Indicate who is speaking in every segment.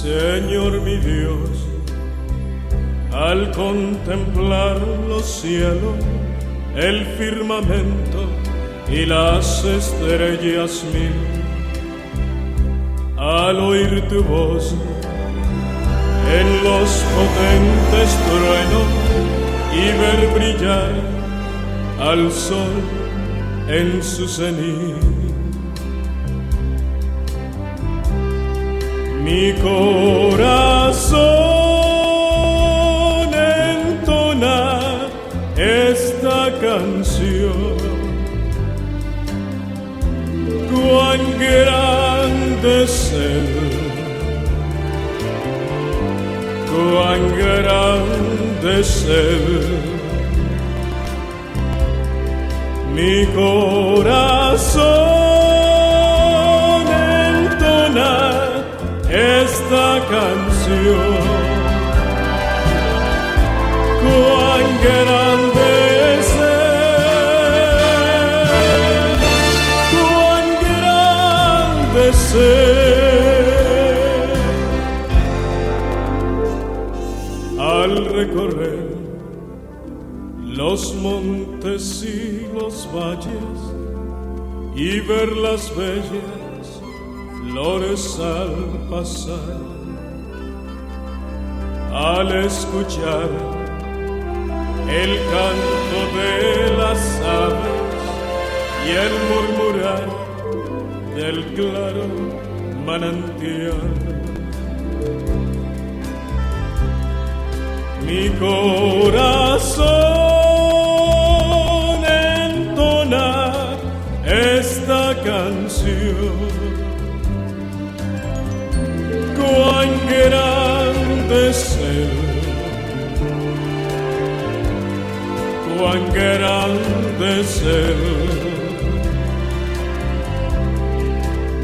Speaker 1: Señor mi Dios, al contemplar los cielos, el firmamento y las estrellas mil, al oír tu voz en los potentes truenos y ver brillar al sol en su cenit, mi corazón entona esta canción. Cuán grande es Él, cuán grande es Él. Mi corazón entona esta canción. Cuán grande es Él, cuán grande es Él. Al recorrer los montes y los valles y ver las bellas flores al pasar, al escuchar el canto de las aves y el murmurar del claro manantial, mi corazón entona esta canción. Cuán grande es Él, cuán grande es Él.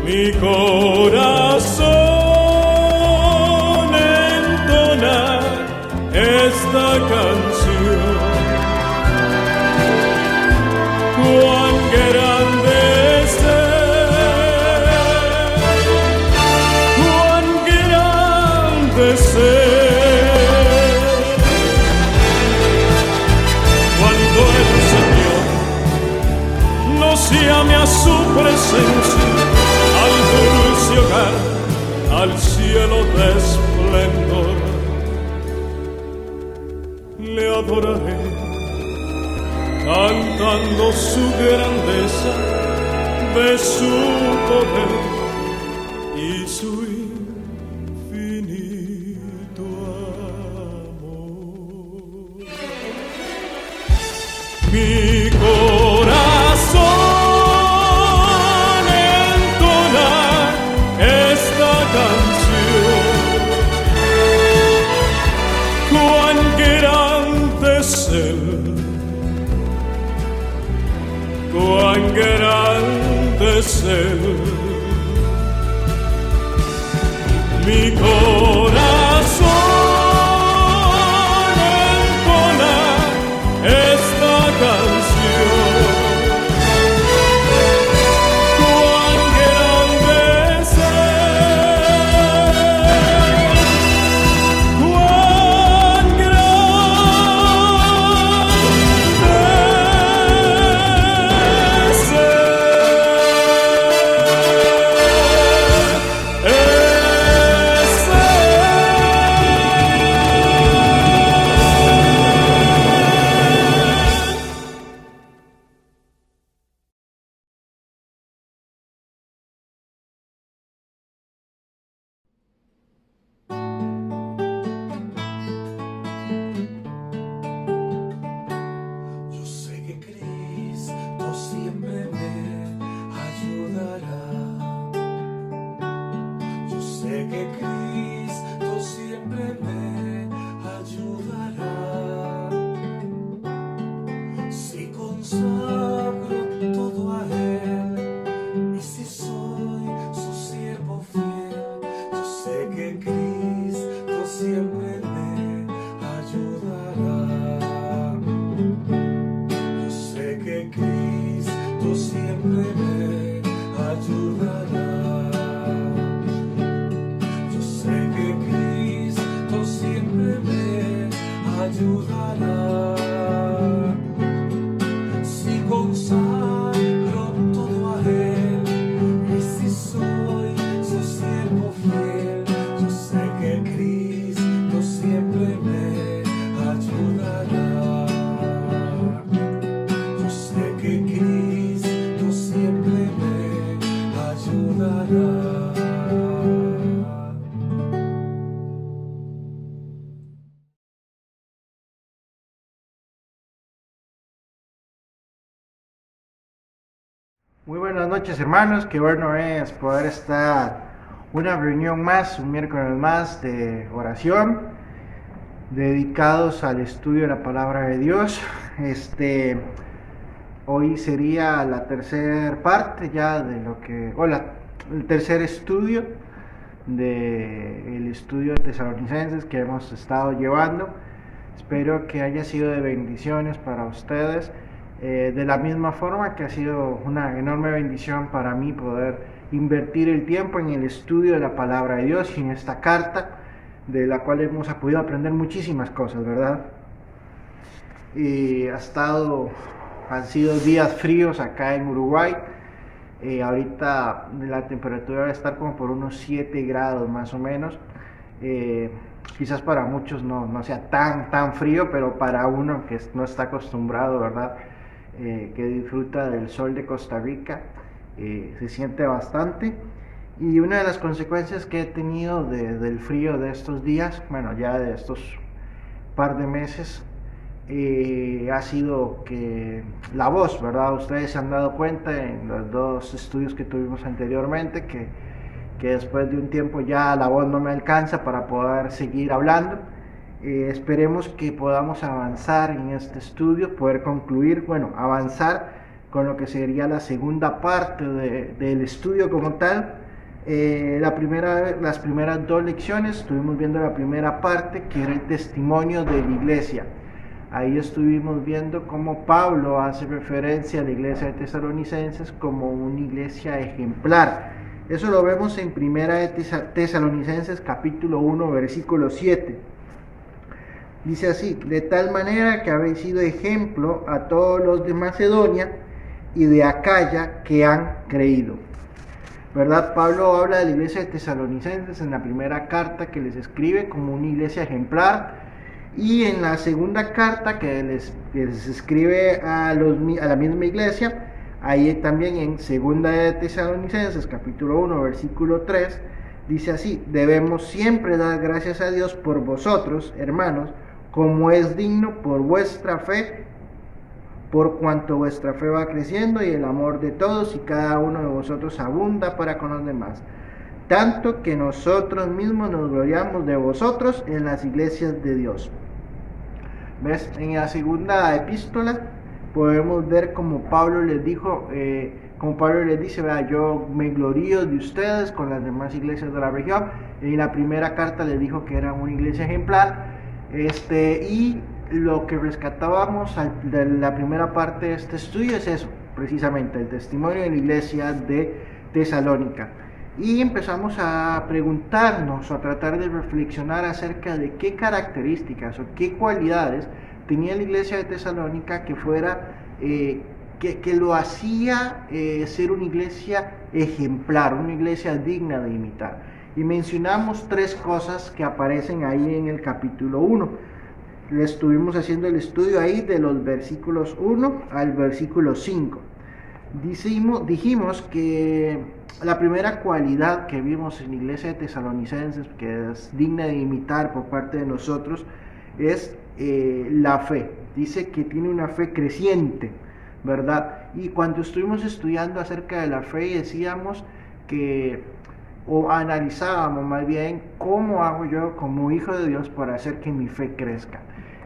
Speaker 1: Mi corazón entona esta canción. Cuán grande es cuando el Señor nos llame a su presencia, al dulce hogar, al cielo de esplendor, le adoraré cantando su grandeza, de su poder y su infinito amor. Mi corazón entona esta canción. Cuán grande es Él, cuán grande es Él. Mi corazón entona esta canción. Cuán grande es Él, cuán grande es Él.
Speaker 2: Cristo siempre me ayudará. Yo sé que Cristo siempre me ayudará. Si consagro todo a Él y si soy su siervo fiel, yo sé que Cristo siempre me ayudará. Yo sé que Cristo siempre me ayudará.
Speaker 3: Muy buenas noches, hermanos, qué bueno es poder estar una reunión más, un miércoles más de oración dedicados al estudio de la palabra de Dios. Hoy sería la tercera parte ya de el tercer estudio del estudio de Tesalonicenses que hemos estado llevando. Espero que haya sido de bendiciones para ustedes. De la misma forma que ha sido una enorme bendición para mí poder invertir el tiempo en el estudio de la palabra de Dios y en esta carta, de la cual hemos podido aprender muchísimas cosas, ¿verdad? Han sido días fríos acá en Uruguay. Ahorita la temperatura va a estar como por unos 7 grados más o menos. Quizás para muchos no sea tan frío, pero para uno que no está acostumbrado, ¿verdad? Que disfruta del sol de Costa Rica, se siente bastante. Y una de las consecuencias que he tenido del frío de estos días, bueno, ya de estos par de meses, ha sido que la voz, ¿verdad? Ustedes se han dado cuenta en los 2 estudios que tuvimos anteriormente que después de un tiempo ya la voz no me alcanza para poder seguir hablando. Esperemos que podamos avanzar en este estudio, poder concluir, avanzar con lo que sería la segunda parte del estudio como tal. Las primeras 2 lecciones estuvimos viendo la primera parte, que era el testimonio de la iglesia. Ahí estuvimos viendo cómo Pablo hace referencia a la iglesia de Tesalonicenses como una iglesia ejemplar. Eso lo vemos en Primera de Tesalonicenses capítulo 1 versículo 7. Dice así: de tal manera que habéis sido ejemplo a todos los de Macedonia y de Acaya que han creído. ¿Verdad? Pablo habla de la iglesia de Tesalonicenses en la primera carta que les escribe como una iglesia ejemplar, y en la segunda carta que les escribe a la misma iglesia, ahí también en Segunda de Tesalonicenses capítulo 1 versículo 3, dice así: debemos siempre dar gracias a Dios por vosotros, hermanos, como es digno por vuestra fe, por cuanto vuestra fe va creciendo y el amor de todos y cada uno de vosotros abunda para con los demás, tanto que nosotros mismos nos gloriamos de vosotros en las iglesias de Dios. ¿Ves? En la segunda epístola podemos ver como Pablo les dice, ¿verdad? Yo me glorío de ustedes con las demás iglesias de la región. En la primera carta les dijo que era una iglesia ejemplar. Y lo que rescatábamos de la primera parte de este estudio es eso, precisamente, el testimonio de la iglesia de Tesalónica. Y empezamos a preguntarnos, a tratar de reflexionar acerca de qué características o qué cualidades tenía la iglesia de Tesalónica que fuera, que lo hacía ser una iglesia ejemplar, una iglesia digna de imitar. Y mencionamos 3 cosas que aparecen ahí en el capítulo 1. Estuvimos haciendo el estudio ahí de los versículos 1 al versículo 5. Dijimos que la primera cualidad que vimos en la iglesia de Tesalonicenses, que es digna de imitar por parte de nosotros, es la fe. Dice que tiene una fe creciente, ¿verdad? Y cuando estuvimos estudiando acerca de la fe, decíamos o analizábamos más bien cómo hago yo como hijo de Dios para hacer que mi fe crezca.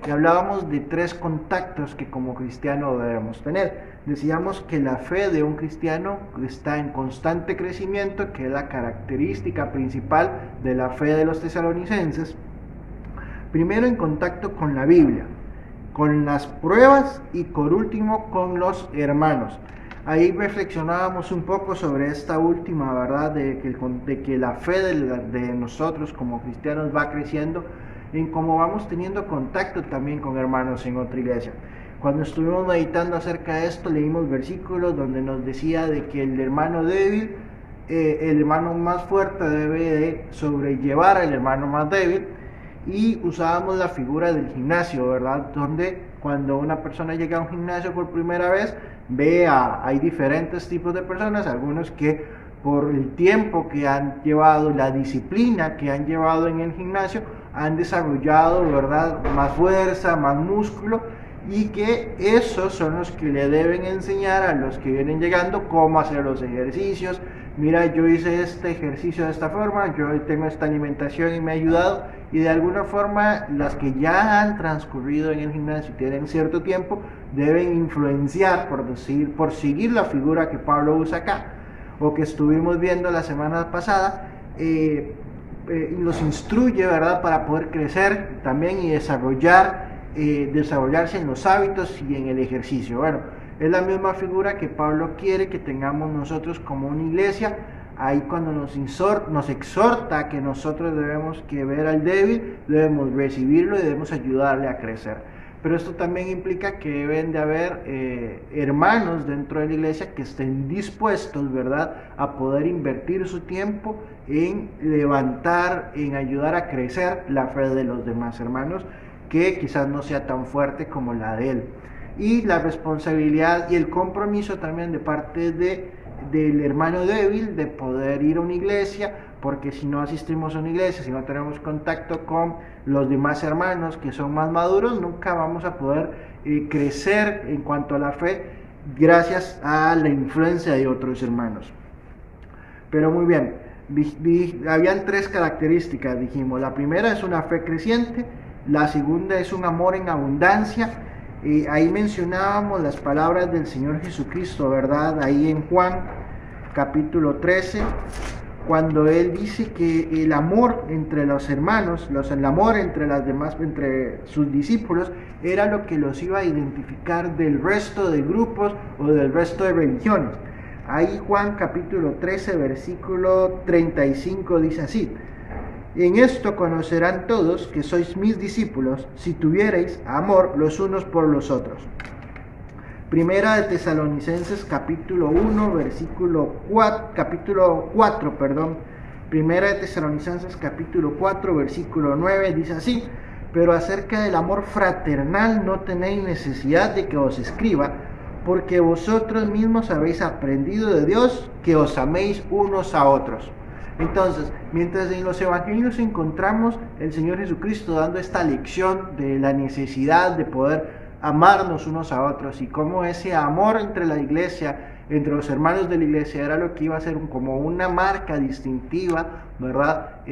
Speaker 3: Y hablábamos de 3 contactos que como cristiano debemos tener. Decíamos que la fe de un cristiano está en constante crecimiento, que es la característica principal de la fe de los tesalonicenses. Primero, en contacto con la Biblia, con las pruebas y por último con los hermanos. Ahí reflexionábamos un poco sobre esta última, ¿verdad? De que la fe de nosotros como cristianos va creciendo en cómo vamos teniendo contacto también con hermanos en otra iglesia. Cuando estuvimos meditando acerca de esto, leímos versículos donde nos decía de que el hermano débil, el hermano más fuerte debe de sobrellevar al hermano más débil, y usábamos la figura del gimnasio, ¿verdad? Donde cuando una persona llega a un gimnasio por primera vez, hay diferentes tipos de personas, algunos que por el tiempo que han llevado, la disciplina que han llevado en el gimnasio, han desarrollado, ¿verdad?, más fuerza, más músculo, y que esos son los que le deben enseñar a los que vienen llegando cómo hacer los ejercicios. Mira, yo hice este ejercicio de esta forma, yo tengo esta alimentación y me ha ayudado, y de alguna forma las que ya han transcurrido en el gimnasio y tienen cierto tiempo deben influenciar, por seguir la figura que Pablo usa acá, o que estuvimos viendo la semana pasada, los instruye, ¿verdad?, para poder crecer también y desarrollarse en los hábitos y en el ejercicio. Bueno, es la misma figura que Pablo quiere que tengamos nosotros como una iglesia. Ahí cuando nos exhorta que nosotros debemos que ver al débil, debemos recibirlo y debemos ayudarle a crecer. Pero esto también implica que deben de haber hermanos dentro de la iglesia que estén dispuestos, ¿verdad?, a poder invertir su tiempo en levantar, en ayudar a crecer la fe de los demás hermanos, que quizás no sea tan fuerte como la de él. Y la responsabilidad y el compromiso también de parte del hermano débil de poder ir a una iglesia, porque si no asistimos a una iglesia, si no tenemos contacto con los demás hermanos que son más maduros, nunca vamos a poder crecer en cuanto a la fe gracias a la influencia de otros hermanos. Pero muy bien, habían tres características, dijimos. La primera es una fe creciente, la segunda es un amor en abundancia. Ahí mencionábamos las palabras del Señor Jesucristo, ¿verdad? Ahí en Juan capítulo 13, cuando Él dice que el amor entre los hermanos, el amor entre sus discípulos, era lo que los iba a identificar del resto de grupos o del resto de religiones. Ahí Juan capítulo 13, versículo 35 dice así: en esto conocerán todos que sois mis discípulos, si tuviereis amor los unos por los otros. Primera de Tesalonicenses capítulo 1, capítulo 4, Primera de Tesalonicenses capítulo 4, versículo 9, dice así: pero acerca del amor fraternal no tenéis necesidad de que os escriba, porque vosotros mismos habéis aprendido de Dios que os améis unos a otros. Entonces, mientras en los evangelios encontramos el Señor Jesucristo dando esta lección de la necesidad de poder amarnos unos a otros, y cómo ese amor entre la iglesia, entre los hermanos de la iglesia, era lo que iba a ser como una marca distintiva, ¿verdad?,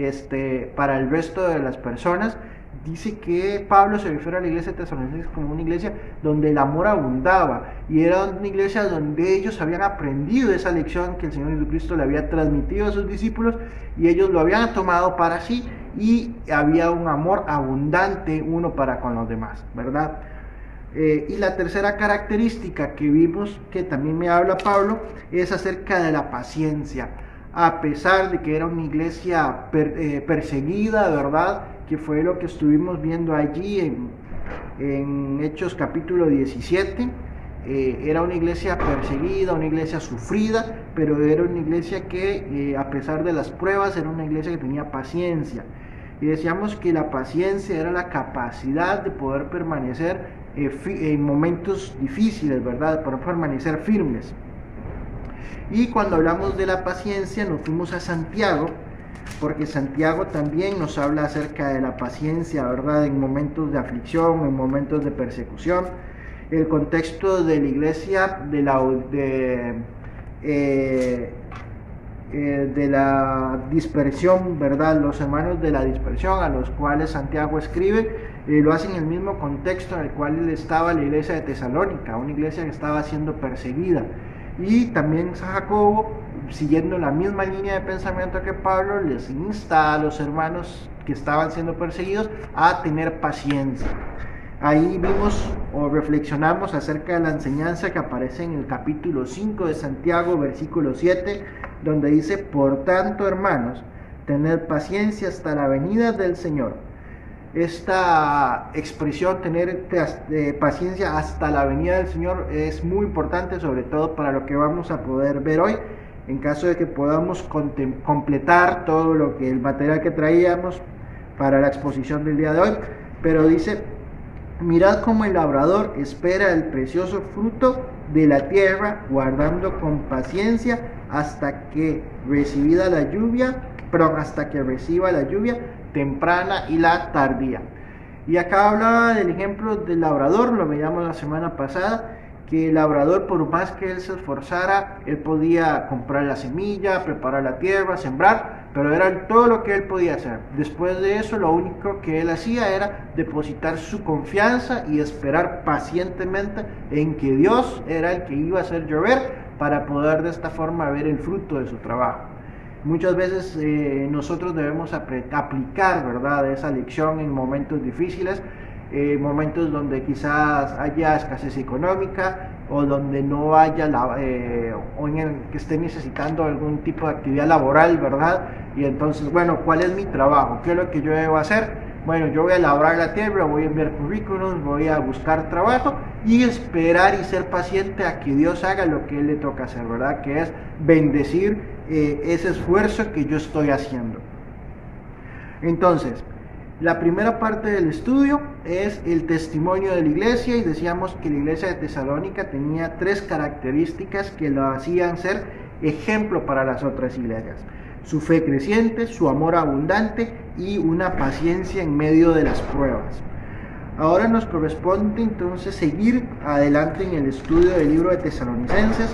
Speaker 3: para el resto de las personas, dice que Pablo se refiere a la iglesia de Tesalonicenses como una iglesia donde el amor abundaba, y era una iglesia donde ellos habían aprendido esa lección que el Señor Jesucristo le había transmitido a sus discípulos, y ellos lo habían tomado para sí, y había un amor abundante uno para con los demás, ¿verdad? Y la tercera característica que vimos, que también me habla Pablo, es acerca de la paciencia. A pesar de que era una iglesia perseguida, ¿verdad?, que fue lo que estuvimos viendo allí en Hechos capítulo 17, era una iglesia perseguida, una iglesia sufrida, pero era una iglesia que a pesar de las pruebas, era una iglesia que tenía paciencia. Y decíamos que la paciencia era la capacidad de poder permanecer en momentos difíciles, ¿verdad?, para permanecer firmes. Y cuando hablamos de la paciencia nos fuimos a Santiago, porque Santiago también nos habla acerca de la paciencia, ¿verdad?, en momentos de aflicción, en momentos de persecución. El contexto de la iglesia de la dispersión, ¿verdad?, los hermanos de la dispersión a los cuales Santiago escribe, lo hace en el mismo contexto en el cual estaba la iglesia de Tesalónica, una iglesia que estaba siendo perseguida. Y también Jacobo, siguiendo la misma línea de pensamiento que Pablo, les insta a los hermanos que estaban siendo perseguidos a tener paciencia. Ahí vimos o reflexionamos acerca de la enseñanza que aparece en el capítulo 5 de Santiago, versículo 7, donde dice: por tanto, hermanos, tened paciencia hasta la venida del Señor. Esta expresión, tener paciencia hasta la venida del Señor, es muy importante, sobre todo para lo que vamos a poder ver hoy, en caso de que podamos completar todo lo que el material que traíamos para la exposición del día de hoy. Pero dice: mirad cómo el labrador espera el precioso fruto de la tierra, guardando con paciencia hasta que reciba la lluvia temprana y la tardía. Y acá hablaba del ejemplo del labrador, lo veíamos la semana pasada, que el labrador, por más que él se esforzara, él podía comprar la semilla, preparar la tierra, sembrar, pero era todo lo que él podía hacer. Después de eso, lo único que él hacía era depositar su confianza y esperar pacientemente en que Dios era el que iba a hacer llover, para poder de esta forma ver el fruto de su trabajo. Muchas veces nosotros debemos aplicar, ¿verdad?, esa lección en momentos difíciles, momentos donde quizás haya escasez económica, o donde no haya o en el que esté necesitando algún tipo de actividad laboral, ¿verdad? Y entonces, bueno, ¿cuál es mi trabajo? ¿Qué es lo que yo debo hacer? Bueno, yo voy a labrar la tierra, voy a enviar currículums, voy a buscar trabajo y esperar y ser paciente a que Dios haga lo que Él le toca hacer, ¿verdad? Que es bendecir ese esfuerzo que yo estoy haciendo. Entonces, la primera parte del estudio es el testimonio de la iglesia, y decíamos que la iglesia de Tesalónica tenía 3 características que lo hacían ser ejemplo para las otras iglesias: su fe creciente, su amor abundante y una paciencia en medio de las pruebas. Ahora nos corresponde entonces seguir adelante en el estudio del libro de Tesalonicenses.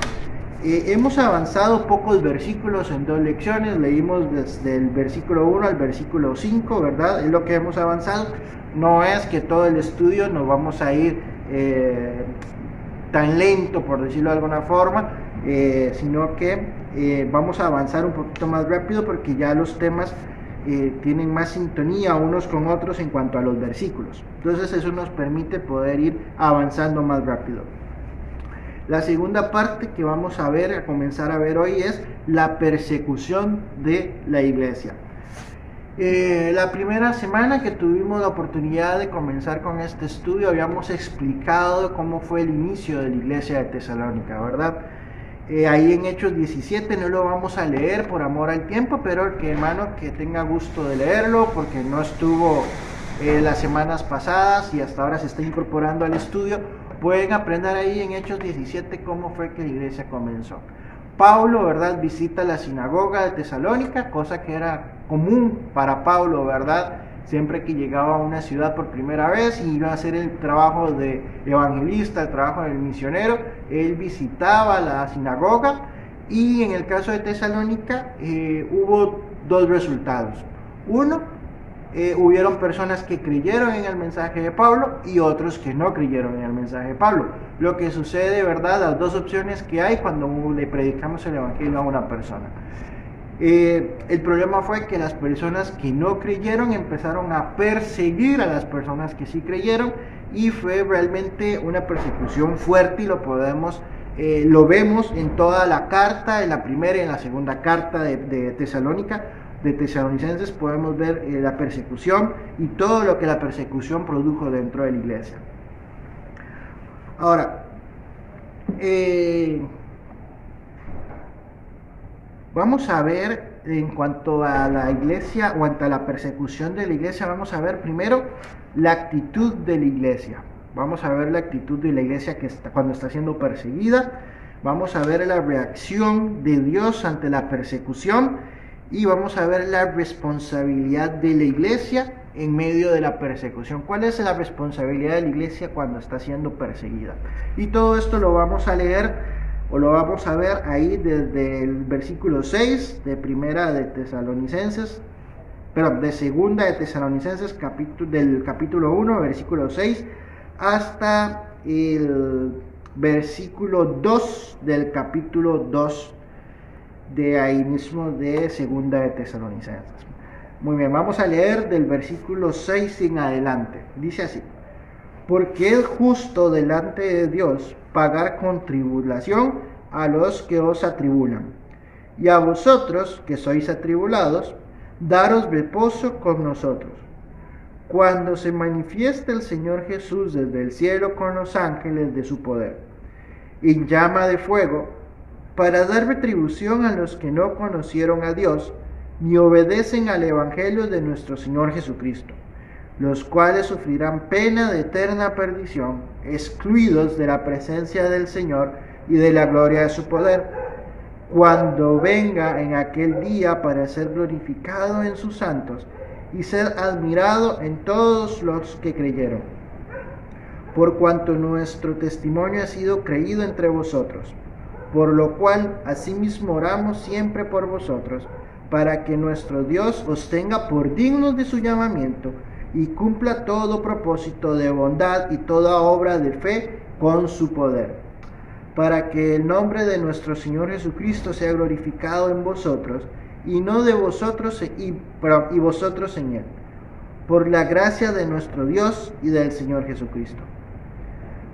Speaker 3: Hemos avanzado pocos versículos en 2 lecciones, leímos desde el versículo 1 al versículo 5, ¿verdad? Es lo que hemos avanzado. No es que todo el estudio nos vamos a ir tan lento, por decirlo de alguna forma, sino que vamos a avanzar un poquito más rápido, porque ya los temas tienen más sintonía unos con otros en cuanto a los versículos. Entonces eso nos permite poder ir avanzando más rápido. La segunda parte que vamos a comenzar a ver hoy, es la persecución de la iglesia. La primera semana que tuvimos la oportunidad de comenzar con este estudio, habíamos explicado cómo fue el inicio de la iglesia de Tesalónica, ¿verdad? Ahí en Hechos 17, no lo vamos a leer por amor al tiempo, pero el que hermano que tenga gusto de leerlo, porque no estuvo las semanas pasadas y hasta ahora se está incorporando al estudio, pueden aprender ahí en Hechos 17 cómo fue que la iglesia comenzó. Pablo, ¿verdad?, visita la sinagoga de Tesalónica, cosa que era común para Pablo, ¿verdad? Siempre que llegaba a una ciudad por primera vez y iba a hacer el trabajo de evangelista, el trabajo del misionero, él visitaba la sinagoga, y en el caso de Tesalónica hubo 2 resultados. Uno, hubieron personas que creyeron en el mensaje de Pablo y otros que no creyeron en el mensaje de Pablo. Lo que sucede, ¿verdad?, las 2 opciones que hay cuando le predicamos el evangelio a una persona. El problema fue que las personas que no creyeron empezaron a perseguir a las personas que sí creyeron, y fue realmente una persecución fuerte, y lo vemos en toda la carta, en la primera y en la segunda carta de Tesalonicenses. Podemos ver la persecución y todo lo que la persecución produjo dentro de la iglesia. Ahora, vamos a ver en cuanto a la iglesia, o ante la persecución de la iglesia, vamos a ver primero la actitud de la iglesia. Vamos a ver la actitud de la iglesia cuando está siendo perseguida. Vamos a ver la reacción de Dios ante la persecución, y vamos a ver la responsabilidad de la iglesia en medio de la persecución. ¿Cuál es la responsabilidad de la iglesia cuando está siendo perseguida? Y todo esto lo vamos a leer, o lo vamos a ver ahí desde el versículo 6 de Primera de Tesalonicenses, de Segunda de Tesalonicenses, del capítulo 1, versículo 6, hasta el versículo 2 del capítulo 2 de ahí mismo de Segunda de Tesalonicenses. Muy bien, vamos a leer del versículo 6 en adelante. Dice así: porque es justo delante de Dios pagar con tribulación a los que os atribulan. Y a vosotros, que sois atribulados, daros reposo con nosotros. Cuando se manifieste el Señor Jesús desde el cielo con los ángeles de su poder, en llama de fuego, para dar retribución a los que no conocieron a Dios, ni obedecen al Evangelio de nuestro Señor Jesucristo, los cuales sufrirán pena de eterna perdición, excluidos de la presencia del Señor y de la gloria de su poder, cuando venga en aquel día para ser glorificado en sus santos y ser admirado en todos los que creyeron. Por cuanto nuestro testimonio ha sido creído entre vosotros, por lo cual asimismo oramos siempre por vosotros, para que nuestro Dios os tenga por dignos de su llamamiento y cumpla todo propósito de bondad y toda obra de fe con su poder, para que el nombre de nuestro Señor Jesucristo sea glorificado en vosotros, y no de vosotros y vosotros en él, por la gracia de nuestro Dios y del Señor Jesucristo.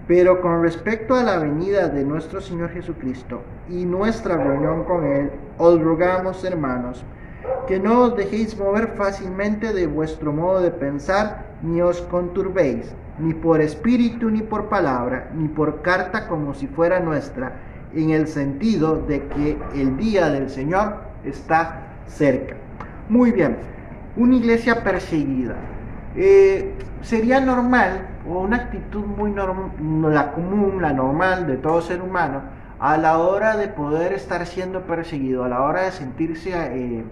Speaker 3: Pero con respecto a la venida de nuestro Señor Jesucristo y nuestra reunión con él, os rogamos, hermanos, que no os dejéis mover fácilmente de vuestro modo de pensar, ni os conturbéis, ni por espíritu, ni por palabra, ni por carta como si fuera nuestra, en el sentido de que el día del Señor está cerca. Muy bien, una iglesia perseguida. Sería normal, o una actitud muy la común, la normal de todo ser humano, a la hora de poder estar siendo perseguido, a la hora de sentirse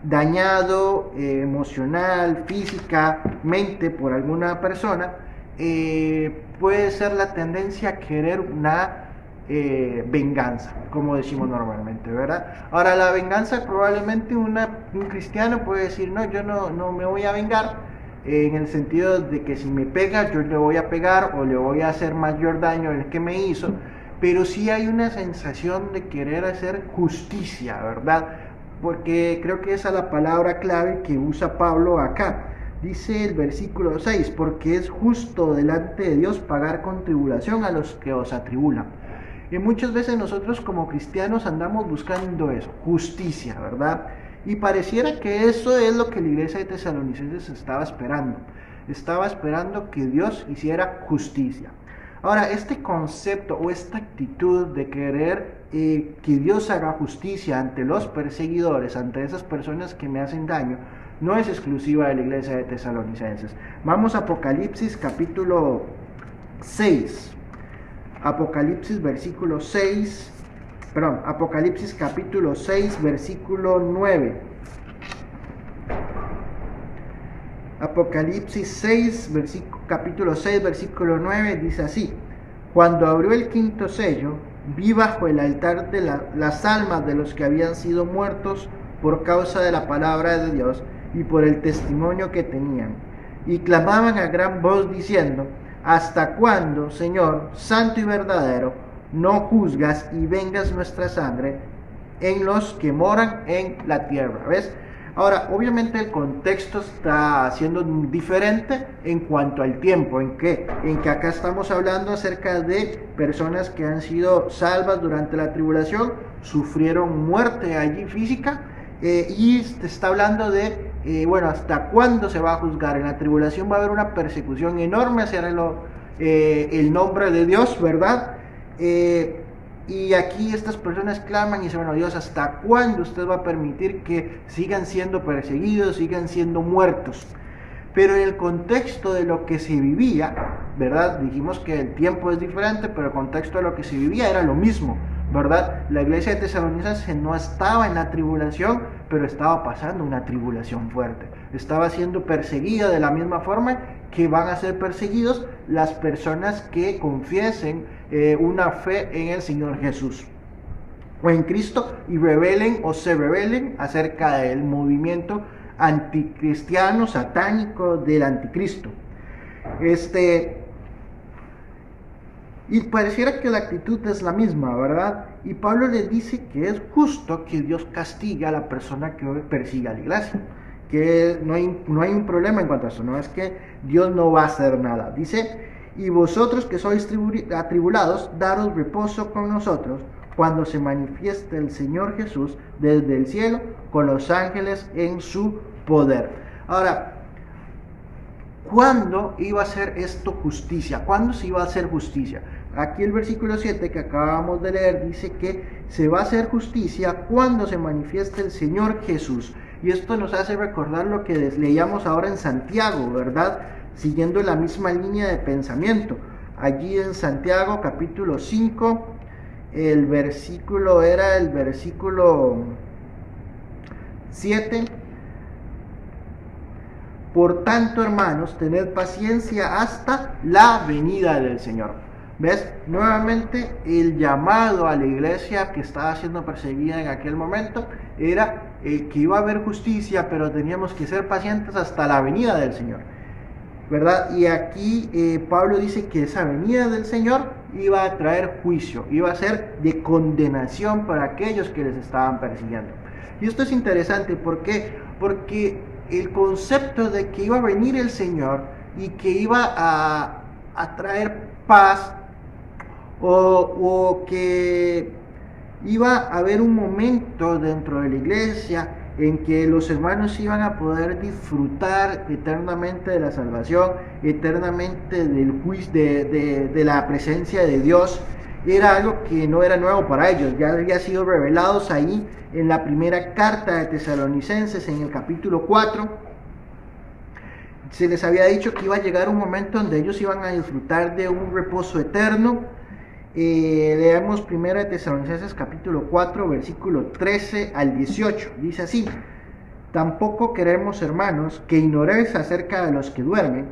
Speaker 3: dañado emocional, físicamente por alguna persona, puede ser la tendencia a querer una venganza, como decimos normalmente, ¿verdad? Ahora, la venganza probablemente un cristiano puede decir, no, yo no me voy a vengar, en el sentido de que si me pega, yo le voy a pegar o le voy a hacer mayor daño del que me hizo, pero sí hay una sensación de querer hacer justicia, ¿verdad? Porque creo que esa es la palabra clave que usa Pablo acá. Dice el versículo 6, porque es justo delante de Dios pagar con tribulación a los que os atribulan. Y muchas veces nosotros como cristianos andamos buscando eso, justicia, ¿verdad? Y pareciera que eso es lo que la iglesia de Tesalonicenses estaba esperando. Estaba esperando que Dios hiciera justicia. Ahora, este concepto o esta actitud de querer que Dios haga justicia ante los perseguidores, ante esas personas que me hacen daño, no es exclusiva de la iglesia de Tesalonicenses. Vamos a Apocalipsis capítulo 6. Apocalipsis capítulo 6, versículo 9. Apocalipsis 6, capítulo 6, versículo 9 dice así: cuando abrió el quinto sello, vi bajo el altar de las almas de los que habían sido muertos por causa de la palabra de Dios y por el testimonio que tenían, y clamaban a gran voz diciendo: ¿hasta cuándo, Señor, santo y verdadero, no juzgas y vengas nuestra sangre en los que moran en la tierra? ¿Ves? Ahora, obviamente el contexto está siendo diferente en cuanto al tiempo, en que acá estamos hablando acerca de personas que han sido salvas durante la tribulación, sufrieron muerte allí física, y se está hablando de, ¿hasta cuándo se va a juzgar? En la tribulación va a haber una persecución enorme hacia el nombre de Dios, ¿verdad? Y aquí estas personas claman y dicen: bueno, Dios, ¿hasta cuándo usted va a permitir que sigan siendo perseguidos, sigan siendo muertos? Pero en el contexto de lo que se vivía, ¿verdad? Dijimos que el tiempo es diferente, pero el contexto de lo que se vivía era lo mismo, ¿verdad? La iglesia de Tesalonicenses no estaba en la tribulación, pero estaba pasando una tribulación fuerte. Estaba siendo perseguida de la misma forma que van a ser perseguidos las personas que confiesen una fe en el Señor Jesús o en Cristo y se rebelen acerca del movimiento anticristiano, satánico del anticristo. Y pareciera que la actitud es la misma, ¿verdad? Y Pablo les dice que es justo que Dios castigue a la persona que persigue a la iglesia, que no hay un problema en cuanto a eso, no es que Dios no va a hacer nada. Dice: Y vosotros que sois atribulados, daros reposo con nosotros, cuando se manifieste el Señor Jesús desde el cielo con los ángeles en su poder. Ahora, ¿cuándo iba a ser esto justicia? ¿Cuándo se iba a hacer justicia? Aquí el versículo 7 que acabamos de leer dice que se va a hacer justicia cuando se manifieste el Señor Jesús. Y esto nos hace recordar lo que leíamos ahora en Santiago, ¿verdad? Siguiendo la misma línea de pensamiento. Allí en Santiago capítulo 5, el versículo era el versículo 7. Por tanto, hermanos, tened paciencia hasta la venida del Señor. ¿Ves? Nuevamente el llamado a la iglesia que estaba siendo perseguida en aquel momento era que iba a haber justicia, pero teníamos que ser pacientes hasta la venida del Señor, ¿verdad? Y aquí Pablo dice que esa venida del Señor iba a traer juicio, iba a ser de condenación para aquellos que les estaban persiguiendo. Y esto es interesante, ¿por qué? Porque el concepto de que iba a venir el Señor y que iba a traer paz, o que iba a haber un momento dentro de la iglesia en que los hermanos iban a poder disfrutar eternamente de la salvación, eternamente del juicio, de la presencia de Dios. Era algo que no era nuevo para ellos, ya había sido revelados ahí en la primera carta de Tesalonicenses, en el capítulo 4. Se les había dicho que iba a llegar un momento donde ellos iban a disfrutar de un reposo eterno. Leamos 1 Tesalonicenses capítulo 4, versículo 13 al 18. Dice así: tampoco queremos, hermanos, que ignoréis acerca de los que duermen,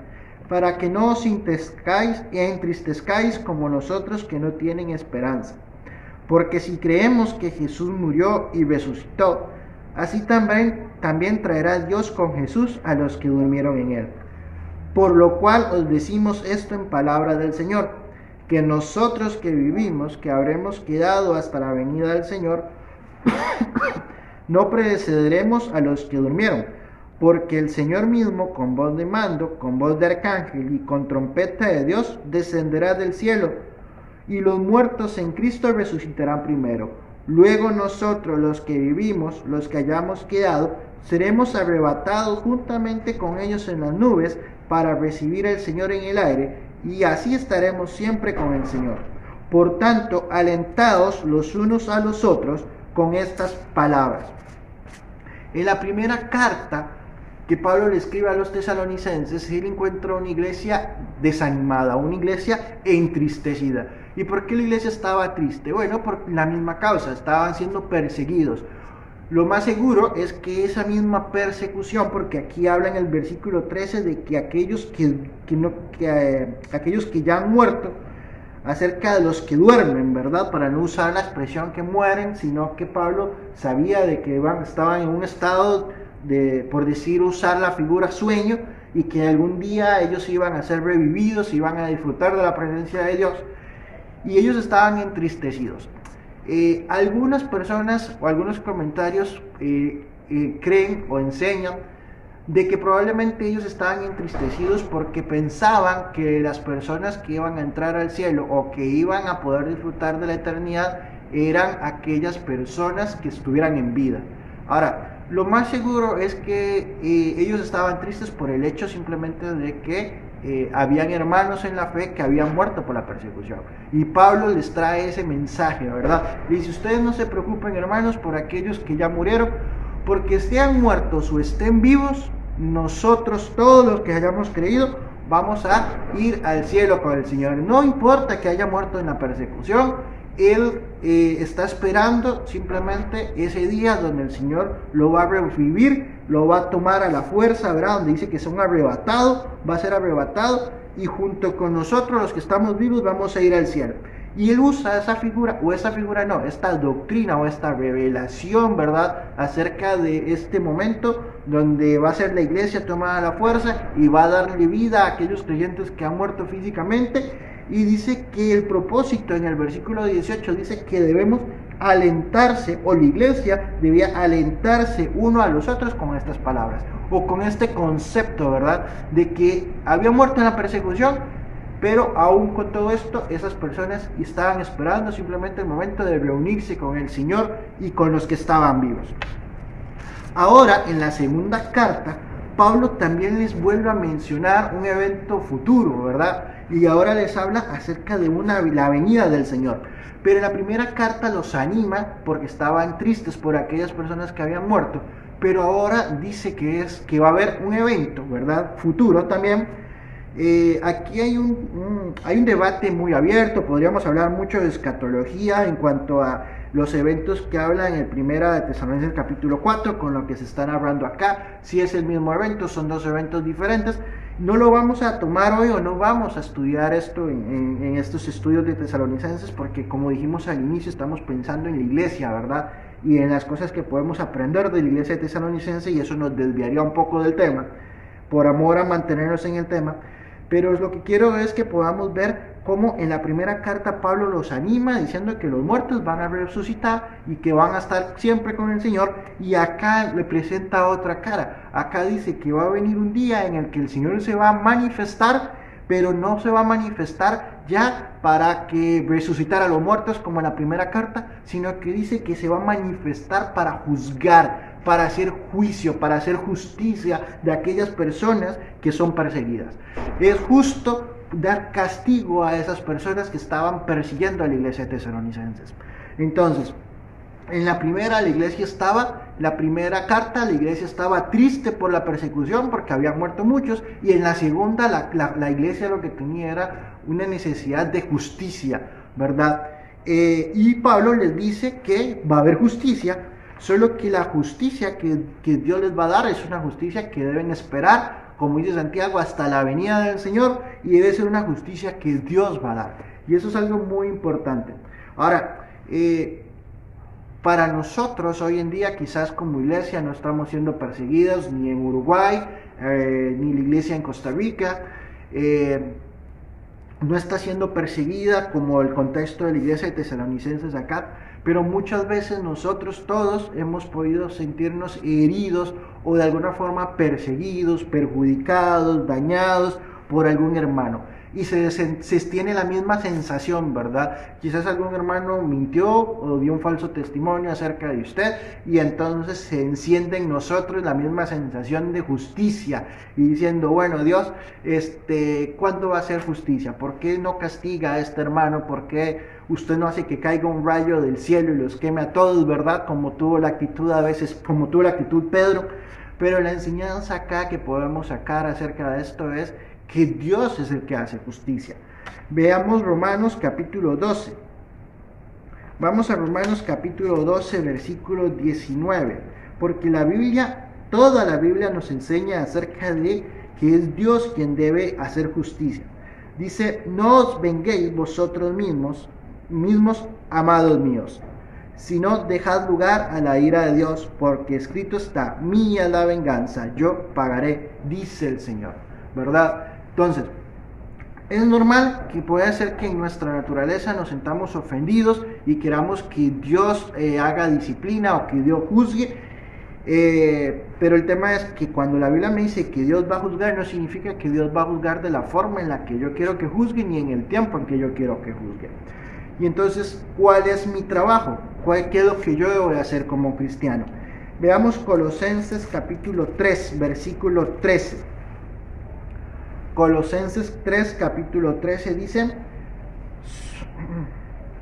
Speaker 3: para que no os entristezcáis como nosotros que no tienen esperanza. Porque si creemos que Jesús murió y resucitó, así también traerá Dios con Jesús a los que durmieron en él. Por lo cual os decimos esto en palabra del Señor, que nosotros que vivimos, que habremos quedado hasta la venida del Señor, no precederemos a los que durmieron, porque el Señor mismo, con voz de mando, con voz de arcángel y con trompeta de Dios, descenderá del cielo, y los muertos en Cristo resucitarán primero. Luego nosotros, los que vivimos, los que hayamos quedado, seremos arrebatados juntamente con ellos en las nubes para recibir al Señor en el aire, y así estaremos siempre con el Señor. Por tanto, alentaos los unos a los otros con estas palabras. En la primera carta que Pablo le escribe a los tesalonicenses, él encuentra una iglesia desanimada, una iglesia entristecida. ¿Y por qué la iglesia estaba triste? Bueno, por la misma causa, estaban siendo perseguidos. Lo más seguro es que esa misma persecución, porque aquí habla en el versículo 13 de que aquellos que ya han muerto, acerca de los que duermen, ¿verdad? Para no usar la expresión que mueren, sino que Pablo sabía de que estaban en un estado de, por decir, usar la figura sueño, y que algún día ellos iban a ser revividos, iban a disfrutar de la presencia de Dios, y ellos estaban entristecidos. Algunas personas o algunos comentarios creen o enseñan de que probablemente ellos estaban entristecidos porque pensaban que las personas que iban a entrar al cielo o que iban a poder disfrutar de la eternidad eran aquellas personas que estuvieran en vida. Ahora, lo más seguro es que ellos estaban tristes por el hecho simplemente de que habían hermanos en la fe que habían muerto por la persecución, y Pablo les trae ese mensaje, ¿verdad? Dice: ustedes no se preocupen, hermanos, por aquellos que ya murieron, porque estén muertos o estén vivos, nosotros todos los que hayamos creído vamos a ir al cielo con el Señor. No importa que haya muerto en la persecución, él está esperando simplemente ese día donde el Señor lo va a revivir, lo va a tomar a la fuerza, ¿verdad? Donde dice que son arrebatados, va a ser arrebatado, y junto con nosotros los que estamos vivos vamos a ir al cielo. Y él usa esa figura, o esa figura no, esta doctrina o esta revelación, ¿verdad? Acerca de este momento donde va a ser la iglesia tomada a la fuerza y va a darle vida a aquellos creyentes que han muerto físicamente. Y dice que el propósito, en el versículo 18, dice que debemos alentarse, o la iglesia debía alentarse uno a los otros con estas palabras, o con este concepto, ¿verdad? De que había muerto en la persecución, pero aún con todo esto, esas personas estaban esperando simplemente el momento de reunirse con el Señor y con los que estaban vivos. Ahora, en la segunda carta, Pablo también les vuelve a mencionar un evento futuro, ¿verdad? Y ahora les habla acerca de la venida del Señor. Pero en la primera carta los anima porque estaban tristes por aquellas personas que habían muerto. Pero ahora dice que va a haber un evento, ¿verdad? Futuro también. Aquí hay un debate muy abierto, podríamos hablar mucho de escatología en cuanto a los eventos que habla en el primera de Tesalonicenses capítulo 4 con lo que se está narrando acá, si es el mismo evento, son dos eventos diferentes. No lo vamos a tomar hoy o no vamos a estudiar esto en estos estudios de Tesalonicenses porque, como dijimos al inicio, estamos pensando en la iglesia, ¿verdad? Y en las cosas que podemos aprender de la iglesia de Tesalonicenses, y eso nos desviaría un poco del tema, por amor a mantenernos en el tema. Pero lo que quiero es que podamos ver cómo en la primera carta Pablo los anima diciendo que los muertos van a resucitar y que van a estar siempre con el Señor, y acá le presenta otra cara. Acá dice que va a venir un día en el que el Señor se va a manifestar, pero no se va a manifestar ya para que resucitar a los muertos como en la primera carta, sino que dice que se va a manifestar para juzgar, para hacer juicio, para hacer justicia de aquellas personas que son perseguidas. Es justo dar castigo a esas personas que estaban persiguiendo a la iglesia de Tesalonicenses. Entonces, en la primera carta la iglesia estaba triste por la persecución porque habían muerto muchos, y en la segunda la iglesia lo que tenía era una necesidad de justicia, ¿verdad? Y Pablo les dice que va a haber justicia, solo que la justicia que Dios les va a dar es una justicia que deben esperar, como dice Santiago, hasta la venida del Señor, y debe ser una justicia que Dios va a dar. Y eso es algo muy importante. Ahora, para nosotros hoy en día, quizás como iglesia no estamos siendo perseguidos ni en Uruguay, ni la iglesia en Costa Rica, no está siendo perseguida como el contexto de la iglesia de Tesalonicenses acá, pero muchas veces nosotros todos hemos podido sentirnos heridos o de alguna forma perseguidos, perjudicados, dañados por algún hermano. Y se tiene la misma sensación, ¿verdad? Quizás algún hermano mintió o dio un falso testimonio acerca de usted, y entonces se enciende en nosotros la misma sensación de justicia, y diciendo, bueno, Dios, ¿cuándo va a hacer justicia? ¿Por qué no castiga a este hermano? ¿Por qué usted no hace que caiga un rayo del cielo y los queme a todos, ¿verdad? Como tuvo la actitud Pedro. Pero la enseñanza acá que podemos sacar acerca de esto es que Dios es el que hace justicia. Veamos Romanos capítulo 12. Vamos a Romanos capítulo 12, versículo 19. Porque toda la Biblia nos enseña acerca de que es Dios quien debe hacer justicia. Dice, no os venguéis vosotros mismos, amados míos, sino dejad lugar a la ira de Dios, porque escrito está, mía la venganza, yo pagaré, dice el Señor, ¿verdad? Entonces, es normal que pueda ser que en nuestra naturaleza nos sintamos ofendidos y queramos que Dios haga disciplina o que Dios juzgue, pero el tema es que cuando la Biblia me dice que Dios va a juzgar, no significa que Dios va a juzgar de la forma en la que yo quiero que juzgue, ni en el tiempo en que yo quiero que juzgue. Y entonces, ¿cuál es mi trabajo? ¿Qué es lo que yo debo de hacer como cristiano? Veamos Colosenses capítulo 3, versículo 13. Colosenses 3, capítulo 13 dice,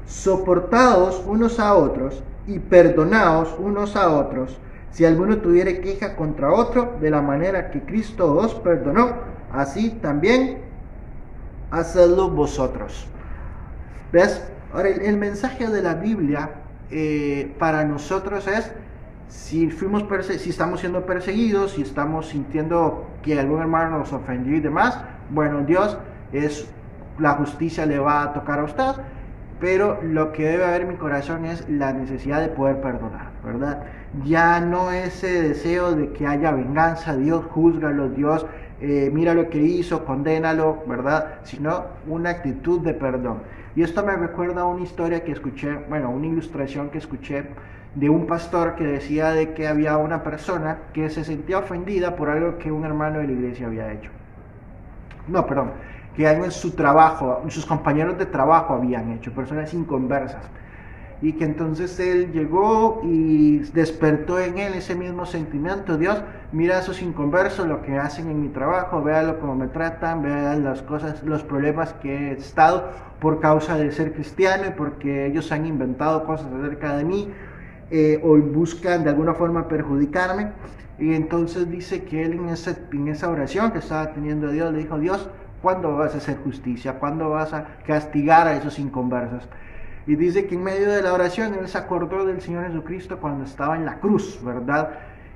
Speaker 3: soportaos unos a otros y perdonaos unos a otros, si alguno tuviere queja contra otro, de la manera que Cristo os perdonó, así también hacedlo vosotros. ¿Ves? Ahora, el mensaje de la Biblia para nosotros es, si estamos siendo perseguidos, si estamos sintiendo que algún hermano nos ofendió y demás, bueno, la justicia le va a tocar a usted, pero lo que debe haber en mi corazón es la necesidad de poder perdonar, ¿verdad? Ya no ese deseo de que haya venganza, Dios júzgalo, Dios mira lo que hizo, condénalo, ¿verdad? Sino una actitud de perdón. Y esto me recuerda a una historia que escuché, una ilustración que escuché de un pastor que decía de que había una persona que se sentía ofendida por algo que un hermano de la iglesia había hecho. que algo en su trabajo, sus compañeros de trabajo habían hecho, personas inconversas. Y que entonces él llegó y despertó en él ese mismo sentimiento. Dios, mira a esos inconversos, lo que hacen en mi trabajo, véalo cómo me tratan, vea las cosas, los problemas que he estado por causa de ser cristiano y porque ellos han inventado cosas acerca de mí o buscan de alguna forma perjudicarme. Y entonces dice que él en esa oración que estaba teniendo a Dios, le dijo: Dios, ¿cuándo vas a hacer justicia? ¿Cuándo vas a castigar a esos inconversos? Y dice que en medio de la oración él se acordó del Señor Jesucristo cuando estaba en la cruz, ¿verdad?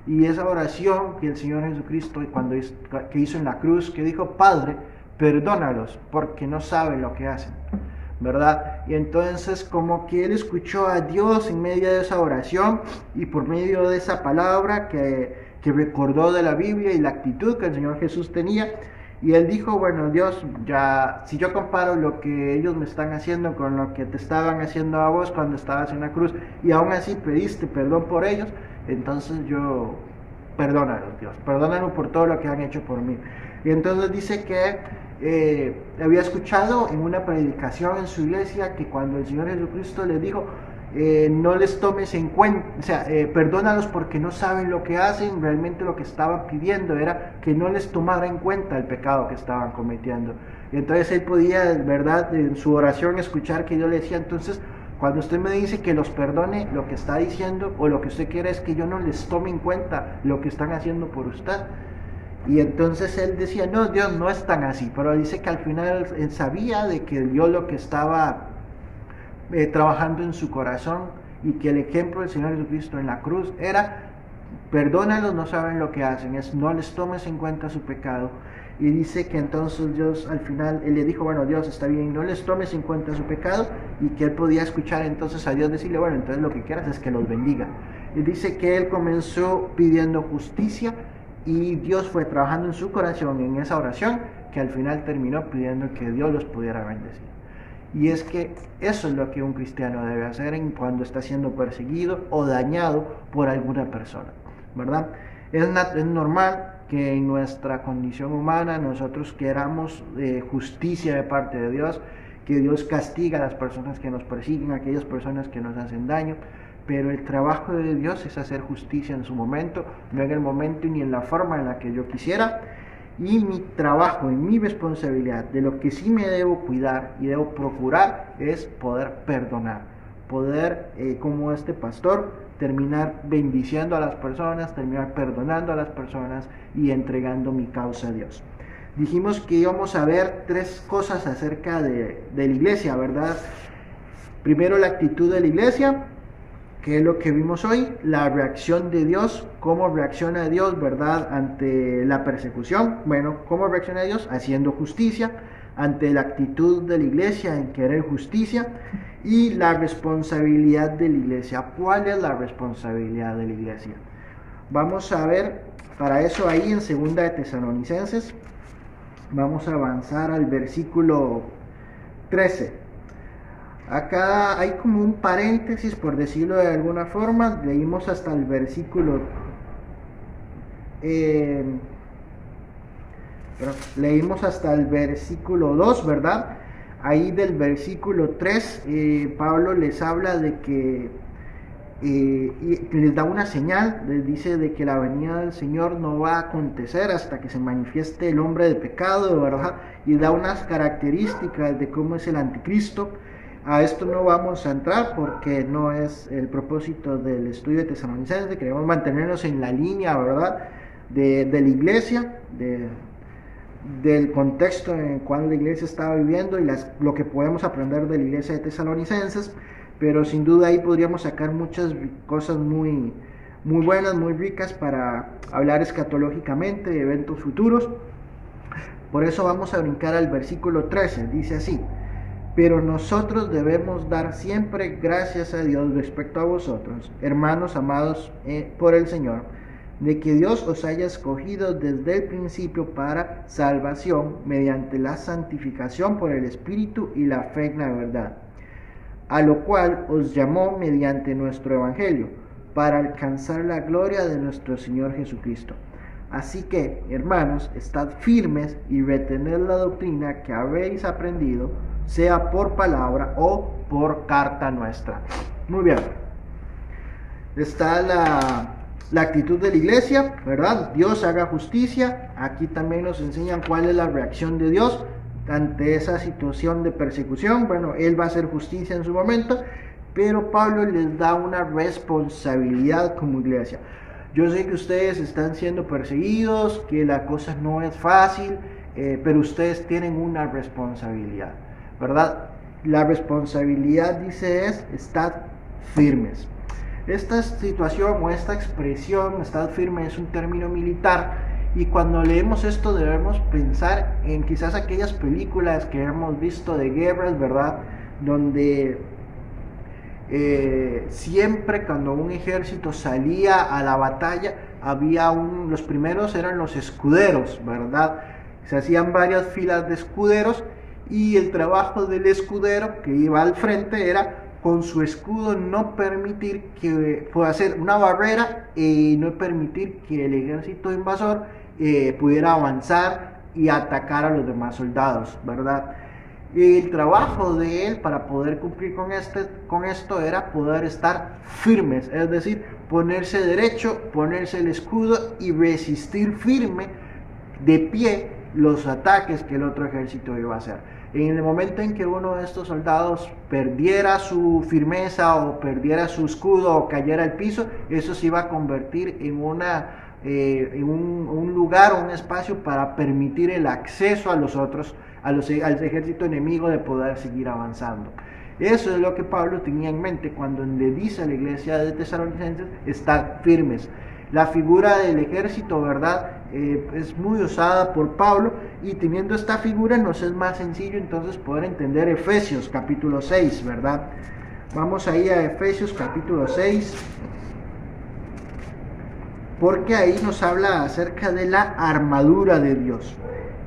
Speaker 3: Y esa oración que el Señor Jesucristo que hizo en la cruz, que dijo: Padre, perdónalos porque no saben lo que hacen, ¿verdad? Y entonces como que él escuchó a Dios en medio de esa oración y por medio de esa palabra que recordó de la Biblia y la actitud que el Señor Jesús tenía. Y él dijo: bueno, Dios, ya si yo comparo lo que ellos me están haciendo con lo que te estaban haciendo a vos cuando estabas en la cruz, y aún así pediste perdón por ellos, entonces yo, perdónalos, Dios, perdónalos por todo lo que han hecho por mí. Y entonces dice que había escuchado en una predicación en su iglesia que cuando el Señor Jesucristo le dijo: no les tomes en cuenta, o sea, perdónalos porque no saben lo que hacen, realmente lo que estaban pidiendo era que no les tomara en cuenta el pecado que estaban cometiendo. Y entonces él podía, verdad, en su oración escuchar que yo le decía: entonces, cuando usted me dice que los perdone, lo que está diciendo o lo que usted quiere es que yo no les tome en cuenta lo que están haciendo por usted. Y entonces él decía: no, Dios, no es tan así, pero dice que al final él sabía de que yo lo que estaba trabajando en su corazón y que el ejemplo del Señor Jesucristo en la cruz era: perdónalos, no saben lo que hacen, no les tomes en cuenta su pecado. Y dice que entonces Dios al final, él le dijo: bueno, Dios, está bien, no les tomes en cuenta su pecado, y que él podía escuchar entonces a Dios decirle: bueno, entonces lo que quieras es que los bendiga. Y dice que él comenzó pidiendo justicia y Dios fue trabajando en su corazón en esa oración, que al final terminó pidiendo que Dios los pudiera bendecir. Y es que eso es lo que un cristiano debe hacer cuando está siendo perseguido o dañado por alguna persona, ¿verdad? Es normal que en nuestra condición humana nosotros queramos justicia de parte de Dios, que Dios castiga a las personas que nos persiguen, a aquellas personas que nos hacen daño, pero el trabajo de Dios es hacer justicia en su momento, no en el momento ni en la forma en la que yo quisiera. Y mi trabajo y mi responsabilidad, de lo que sí me debo cuidar y debo procurar, es poder perdonar, poder, como este pastor, terminar bendiciendo a las personas, terminar perdonando a las personas y entregando mi causa a Dios. Dijimos que íbamos a ver 3 cosas acerca de la iglesia, ¿verdad? Primero, la actitud de la iglesia, que es lo que vimos hoy, la reacción de Dios, cómo reacciona Dios, ¿verdad?, ante la persecución. Bueno, ¿cómo reacciona Dios? Haciendo justicia, ante la actitud de la iglesia en querer justicia, y la responsabilidad de la iglesia. ¿Cuál es la responsabilidad de la iglesia? Vamos a ver, para eso ahí en 2 de Tesalonicenses, vamos a avanzar al versículo 13. Acá hay como un paréntesis, por decirlo de alguna forma. Leímos hasta el versículo leímos hasta el versículo 2, ¿verdad? Ahí del versículo 3 Pablo les habla de que y les da una señal, les dice de que la venida del Señor no va a acontecer hasta que se manifieste el hombre de pecado, ¿verdad? Y da unas características de cómo es el anticristo. A esto no vamos a entrar porque no es el propósito del estudio de Tesalonicenses. Queremos mantenernos en la línea, ¿verdad?, de la iglesia, del contexto en el cual la iglesia estaba viviendo y lo que podemos aprender de la iglesia de Tesalonicenses. Pero sin duda ahí podríamos sacar muchas cosas muy, muy buenas, muy ricas para hablar escatológicamente de eventos futuros. Por eso vamos a brincar al versículo 13. Dice así: pero nosotros debemos dar siempre gracias a Dios respecto a vosotros, hermanos amados por el Señor, de que Dios os haya escogido desde el principio para salvación, mediante la santificación por el Espíritu y la fe en la verdad, a lo cual os llamó mediante nuestro Evangelio, para alcanzar la gloria de nuestro Señor Jesucristo. Así que, hermanos, estad firmes y retened la doctrina que habéis aprendido, sea por palabra o por carta nuestra. Muy bien. Está la actitud de la iglesia, ¿verdad? Dios haga justicia. Aquí también nos enseñan cuál es la reacción de Dios ante esa situación de persecución. Bueno, Él va a hacer justicia en su momento, pero Pablo les da una responsabilidad como iglesia. Yo sé que ustedes están siendo perseguidos, que la cosa no es fácil, pero ustedes tienen una responsabilidad, ¿verdad? La responsabilidad, dice, es estar firmes. Esta situación o esta expresión, estar firme, es un término militar, y cuando leemos esto debemos pensar en quizás aquellas películas que hemos visto de guerras, ¿verdad? Donde siempre cuando un ejército salía a la batalla, los primeros eran los escuderos, ¿verdad? Se hacían varias filas de escuderos, y el trabajo del escudero que iba al frente era con su escudo no permitir que pueda hacer una barrera y no permitir que el ejército invasor pudiera avanzar y atacar a los demás soldados, ¿verdad? El trabajo de él para poder cumplir con esto era poder estar firmes, es decir, ponerse derecho, ponerse el escudo y resistir firme de pie los ataques que el otro ejército iba a hacer. En el momento en que uno de estos soldados perdiera su firmeza o perdiera su escudo o cayera al piso, eso se iba a convertir en un lugar o un espacio para permitir el acceso a al ejército enemigo de poder seguir avanzando. Eso es lo que Pablo tenía en mente cuando le dice a la iglesia de Tesalonicenses estar firmes. La figura del ejército, ¿verdad? Es muy usada por Pablo, y teniendo esta figura nos es más sencillo entonces poder entender Efesios capítulo 6, ¿verdad? Vamos ahí a Efesios capítulo 6, porque ahí nos habla acerca de la armadura de Dios.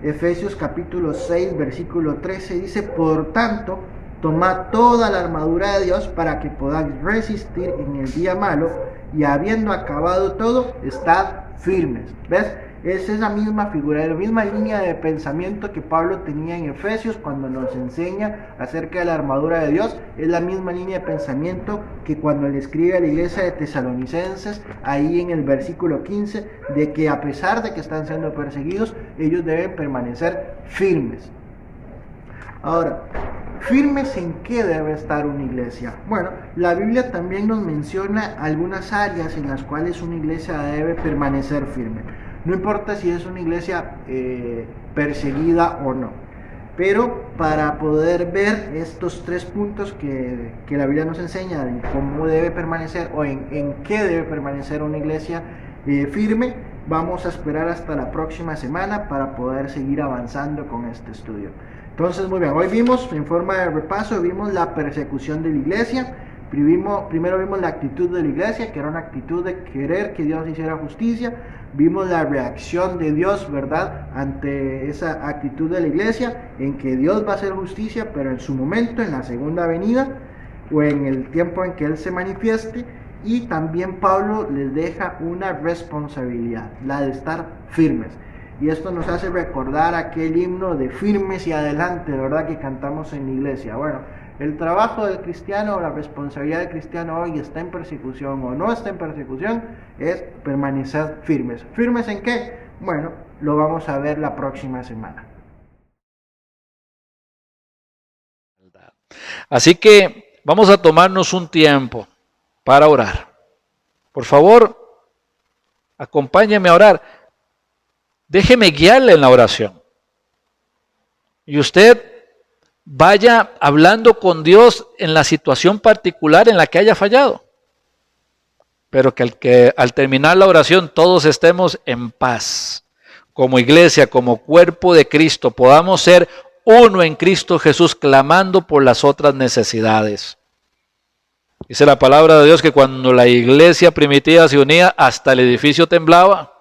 Speaker 3: Efesios capítulo 6, versículo 13 dice: por tanto, tomad toda la armadura de Dios para que podáis resistir en el día malo, y habiendo acabado todo, estad firmes. ¿Ves? Esa es la misma figura, la misma línea de pensamiento que Pablo tenía en Efesios cuando nos enseña acerca de la armadura de Dios. Es la misma línea de pensamiento que cuando le escribe a la iglesia de Tesalonicenses, ahí en el versículo 15, de que a pesar de que están siendo perseguidos, ellos deben permanecer firmes. Ahora, ¿firmes en qué debe estar una iglesia? Bueno, la Biblia también nos menciona algunas áreas en las cuales una iglesia debe permanecer firme. No importa si es una iglesia perseguida o no. Pero para poder ver estos 3 puntos que la Biblia nos enseña de cómo debe permanecer o en qué debe permanecer una iglesia firme, vamos a esperar hasta la próxima semana para poder seguir avanzando con este estudio. Entonces, muy bien, hoy vimos, en forma de repaso, vimos la persecución de la iglesia. Primero vimos la actitud de la iglesia, que era una actitud de querer que Dios hiciera justicia. Vimos la reacción de Dios, ¿verdad?, ante esa actitud de la iglesia, en que Dios va a hacer justicia, pero en su momento, en la segunda venida, o en el tiempo en que Él se manifieste. Y también Pablo les deja una responsabilidad, la de estar firmes. Y esto nos hace recordar aquel himno de firmes y adelante, ¿verdad?, que cantamos en la iglesia. Bueno, el trabajo del cristiano o la responsabilidad del cristiano hoy, está en persecución o no está en persecución, es permanecer firmes. ¿Firmes en qué? Bueno, lo vamos a ver la próxima semana.
Speaker 4: Así que vamos a tomarnos un tiempo para orar. Por favor, acompáñeme a orar. Déjeme guiarle en la oración. Y usted vaya hablando con Dios en la situación particular en la que haya fallado. Pero que al terminar la oración todos estemos en paz. Como iglesia, como cuerpo de Cristo, podamos ser uno en Cristo Jesús, clamando por las otras necesidades. Dice la palabra de Dios que cuando la iglesia primitiva se unía, hasta el edificio temblaba.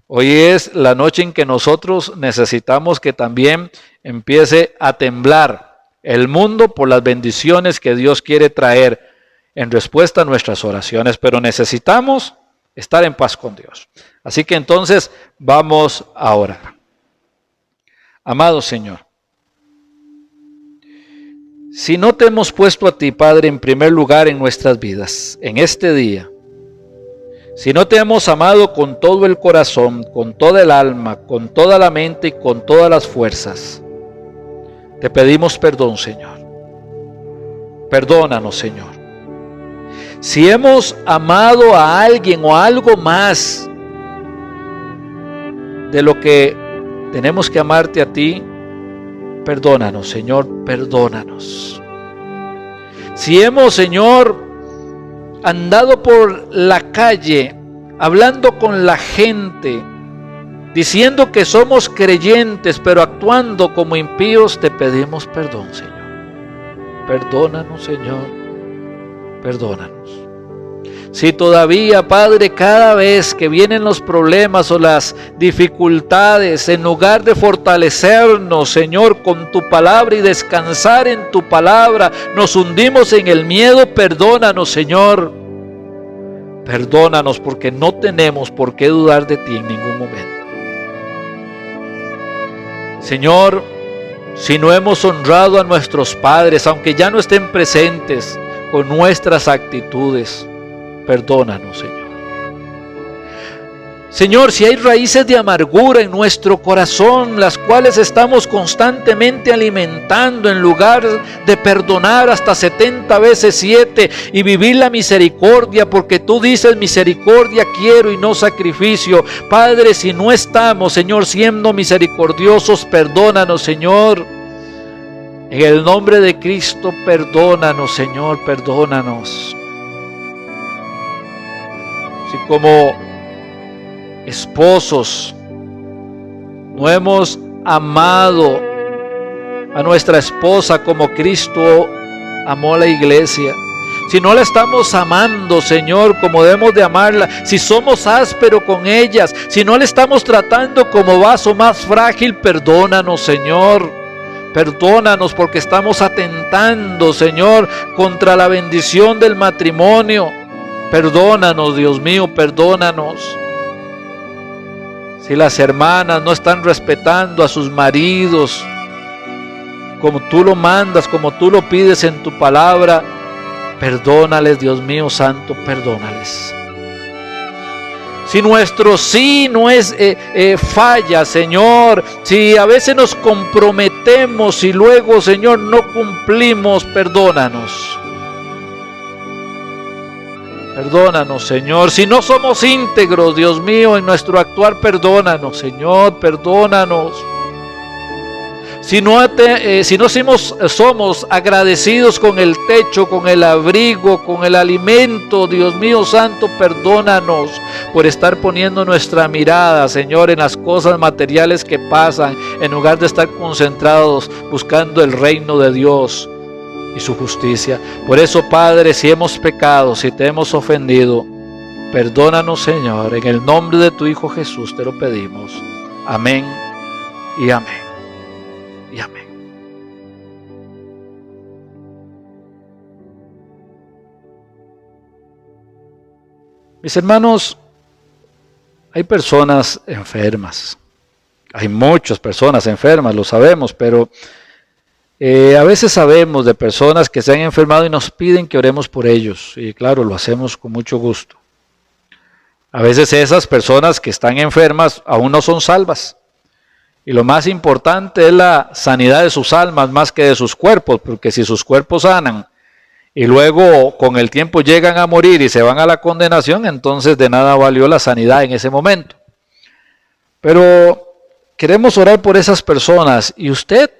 Speaker 4: Hoy es la noche en que nosotros necesitamos que también empiece a temblar el mundo por las bendiciones que Dios quiere traer en respuesta a nuestras oraciones. Pero necesitamos estar en paz con Dios. Así que entonces vamos a orar. Amado Señor, si no te hemos puesto a ti, Padre, en primer lugar en nuestras vidas, en este día, si no te hemos amado con todo el corazón, con toda el alma, con toda la mente y con todas las fuerzas, te pedimos perdón, Señor. Perdónanos, Señor. Si hemos amado a alguien o a algo más de lo que tenemos que amarte a ti, perdónanos, Señor, perdónanos. Si hemos, Señor, andado por la calle, hablando con la gente, diciendo que somos creyentes, pero actuando como impíos, te pedimos perdón, Señor. Perdónanos, Señor, perdónanos. Si todavía, Padre, cada vez que vienen los problemas o las dificultades, en lugar de fortalecernos, Señor, con tu palabra y descansar en tu palabra, nos hundimos en el miedo, perdónanos, Señor. Perdónanos, porque no tenemos por qué dudar de ti en ningún momento. Señor, si no hemos honrado a nuestros padres, aunque ya no estén presentes, con nuestras actitudes, perdónanos, Señor. Señor, si hay raíces de amargura en nuestro corazón, las cuales estamos constantemente alimentando en lugar de perdonar hasta 70 veces 7 y vivir la misericordia, porque tú dices misericordia quiero y no sacrificio. Padre, si no estamos, Señor, siendo misericordiosos, perdónanos, Señor. En el nombre de Cristo, perdónanos, Señor, perdónanos. Si como esposos no hemos amado a nuestra esposa como Cristo amó a la iglesia, si no la estamos amando, Señor, como debemos de amarla, si somos ásperos con ellas, si no la estamos tratando como vaso más frágil, perdónanos, Señor. Perdónanos, porque estamos atentando, Señor, contra la bendición del matrimonio. Perdónanos, Dios mío, perdónanos. Si las hermanas no están respetando a sus maridos como tú lo mandas, como tú lo pides en tu palabra, perdónales, Dios mío santo, perdónales. Si nuestro sí no es falla, Señor, si a veces nos comprometemos y luego, Señor, no cumplimos, perdónanos. Perdónanos, Señor. Si no somos íntegros, Dios mío, en nuestro actuar, perdónanos, Señor, perdónanos. Si no somos agradecidos con el techo, con el abrigo, con el alimento, Dios mío santo, perdónanos por estar poniendo nuestra mirada, Señor, en las cosas materiales que pasan, en lugar de estar concentrados buscando el reino de Dios y su justicia. Por eso, Padre, si hemos pecado, si te hemos ofendido, perdónanos, Señor. En el nombre de tu Hijo Jesús te lo pedimos. Amén y amén. Y amén. Mis hermanos, hay personas enfermas. Hay muchas personas enfermas, lo sabemos, pero a veces sabemos de personas que se han enfermado y nos piden que oremos por ellos. Y claro, lo hacemos con mucho gusto. A veces esas personas que están enfermas aún no son salvas. Y lo más importante es la sanidad de sus almas más que de sus cuerpos, porque si sus cuerpos sanan y luego con el tiempo llegan a morir y se van a la condenación, entonces de nada valió la sanidad en ese momento. Pero queremos orar por esas personas. Y usted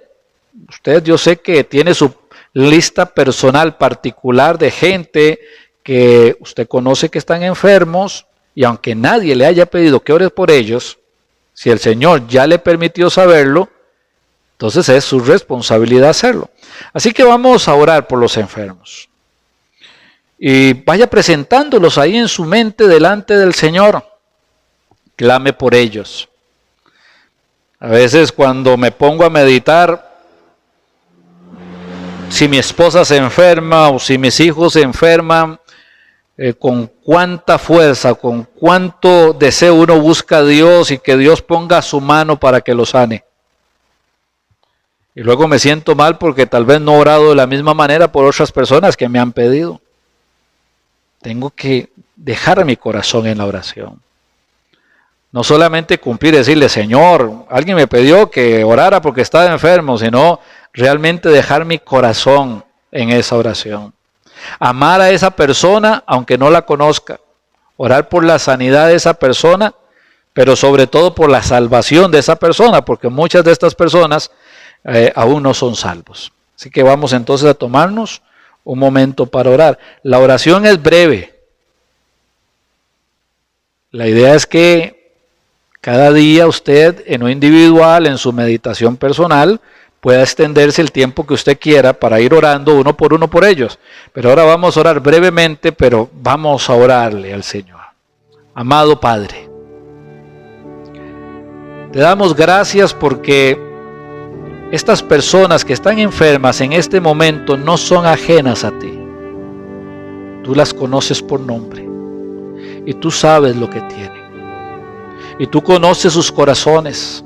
Speaker 4: yo sé que tiene su lista personal particular de gente que usted conoce que están enfermos, y aunque nadie le haya pedido que ore por ellos, si el Señor ya le permitió saberlo, entonces es su responsabilidad hacerlo. Así que vamos a orar por los enfermos. Y vaya presentándolos ahí en su mente delante del Señor. Clame por ellos. A veces cuando me pongo a meditar, si mi esposa se enferma o si mis hijos se enferman, con cuánta fuerza, con cuánto deseo uno busca a Dios y que Dios ponga su mano para que lo sane. Y luego me siento mal porque tal vez no he orado de la misma manera por otras personas que me han pedido. Tengo que dejar mi corazón en la oración. No solamente cumplir y decirle, Señor, alguien me pidió que orara porque estaba enfermo, sino realmente dejar mi corazón en esa oración. Amar a esa persona aunque no la conozca. Orar por la sanidad de esa persona, pero sobre todo por la salvación de esa persona, porque muchas de estas personas aún no son salvos. Así que vamos entonces a tomarnos un momento para orar. La oración es breve. La idea es que cada día usted, en lo individual, en su meditación personal, pueda extenderse el tiempo que usted quiera para ir orando uno por ellos. Pero ahora vamos a orar brevemente, pero vamos a orarle al Señor. Amado Padre, te damos gracias porque estas personas que están enfermas en este momento no son ajenas a ti. Tú las conoces por nombre y tú sabes lo que tienen. Y tú conoces sus corazones.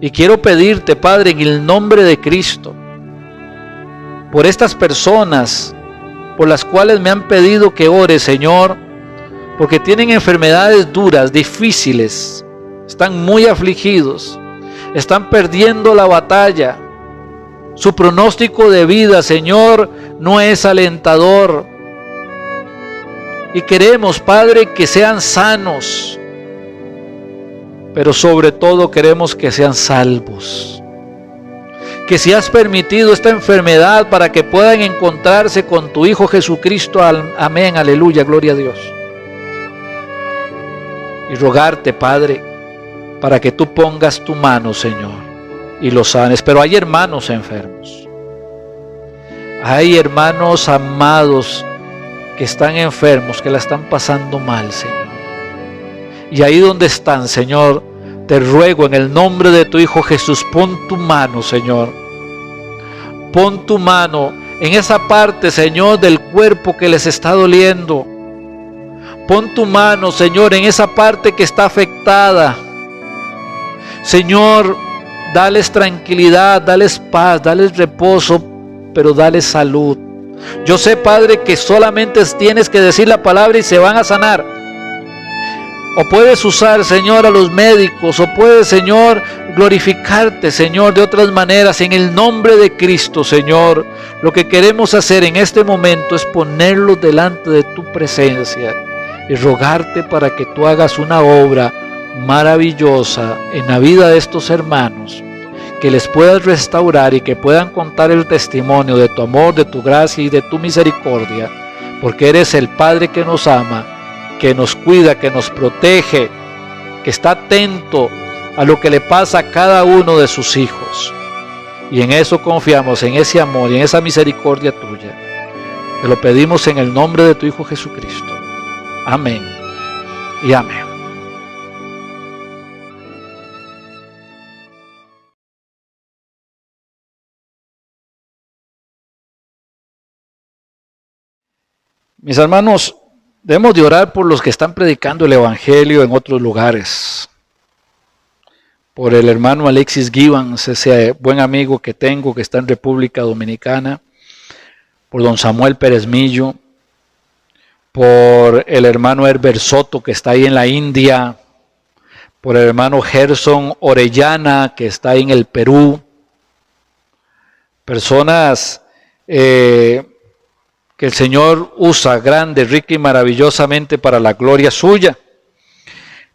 Speaker 4: Y quiero pedirte, Padre, en el nombre de Cristo, por estas personas por las cuales me han pedido que ore, Señor, porque tienen enfermedades duras, difíciles, están muy afligidos, están perdiendo la batalla. Su pronóstico de vida, Señor, no es alentador. Y queremos, Padre, que sean sanos, pero sobre todo queremos que sean salvos. Que si has permitido esta enfermedad para que puedan encontrarse con tu Hijo Jesucristo, amén, aleluya, gloria a Dios. Y rogarte, Padre, para que tú pongas tu mano, Señor, y los sanes. Pero hay hermanos enfermos. Hay hermanos amados que están enfermos, que la están pasando mal, Señor. Y ahí donde están, Señor, te ruego en el nombre de tu Hijo Jesús, pon tu mano, Señor. Pon tu mano en esa parte, Señor, del cuerpo que les está doliendo. Pon tu mano, Señor, en esa parte que está afectada. Señor, dales tranquilidad, dales paz, dales reposo, pero dales salud. Yo sé, Padre, que solamente tienes que decir la palabra y se van a sanar. O puedes usar, Señor, a los médicos, o puedes, Señor, glorificarte, Señor, de otras maneras. En el nombre de Cristo, Señor, lo que queremos hacer en este momento es ponerlos delante de tu presencia y rogarte para que tú hagas una obra maravillosa en la vida de estos hermanos, que les puedas restaurar y que puedan contar el testimonio de tu amor, de tu gracia y de tu misericordia, porque eres el Padre que nos ama, que nos cuida, que nos protege, que está atento a lo que le pasa a cada uno de sus hijos. Y en eso confiamos, en ese amor y en esa misericordia tuya. Te lo pedimos en el nombre de tu Hijo Jesucristo. Amén y amén. Mis hermanos, debemos de orar por los que están predicando el Evangelio en otros lugares. Por el hermano Alexis Gibbons, ese buen amigo que tengo que está en República Dominicana. Por don Samuel Pérez Millo. Por el hermano Herbert Soto que está ahí en la India. Por el hermano Gerson Orellana que está ahí en el Perú. Personas que el Señor usa grande, rica y maravillosamente para la gloria suya.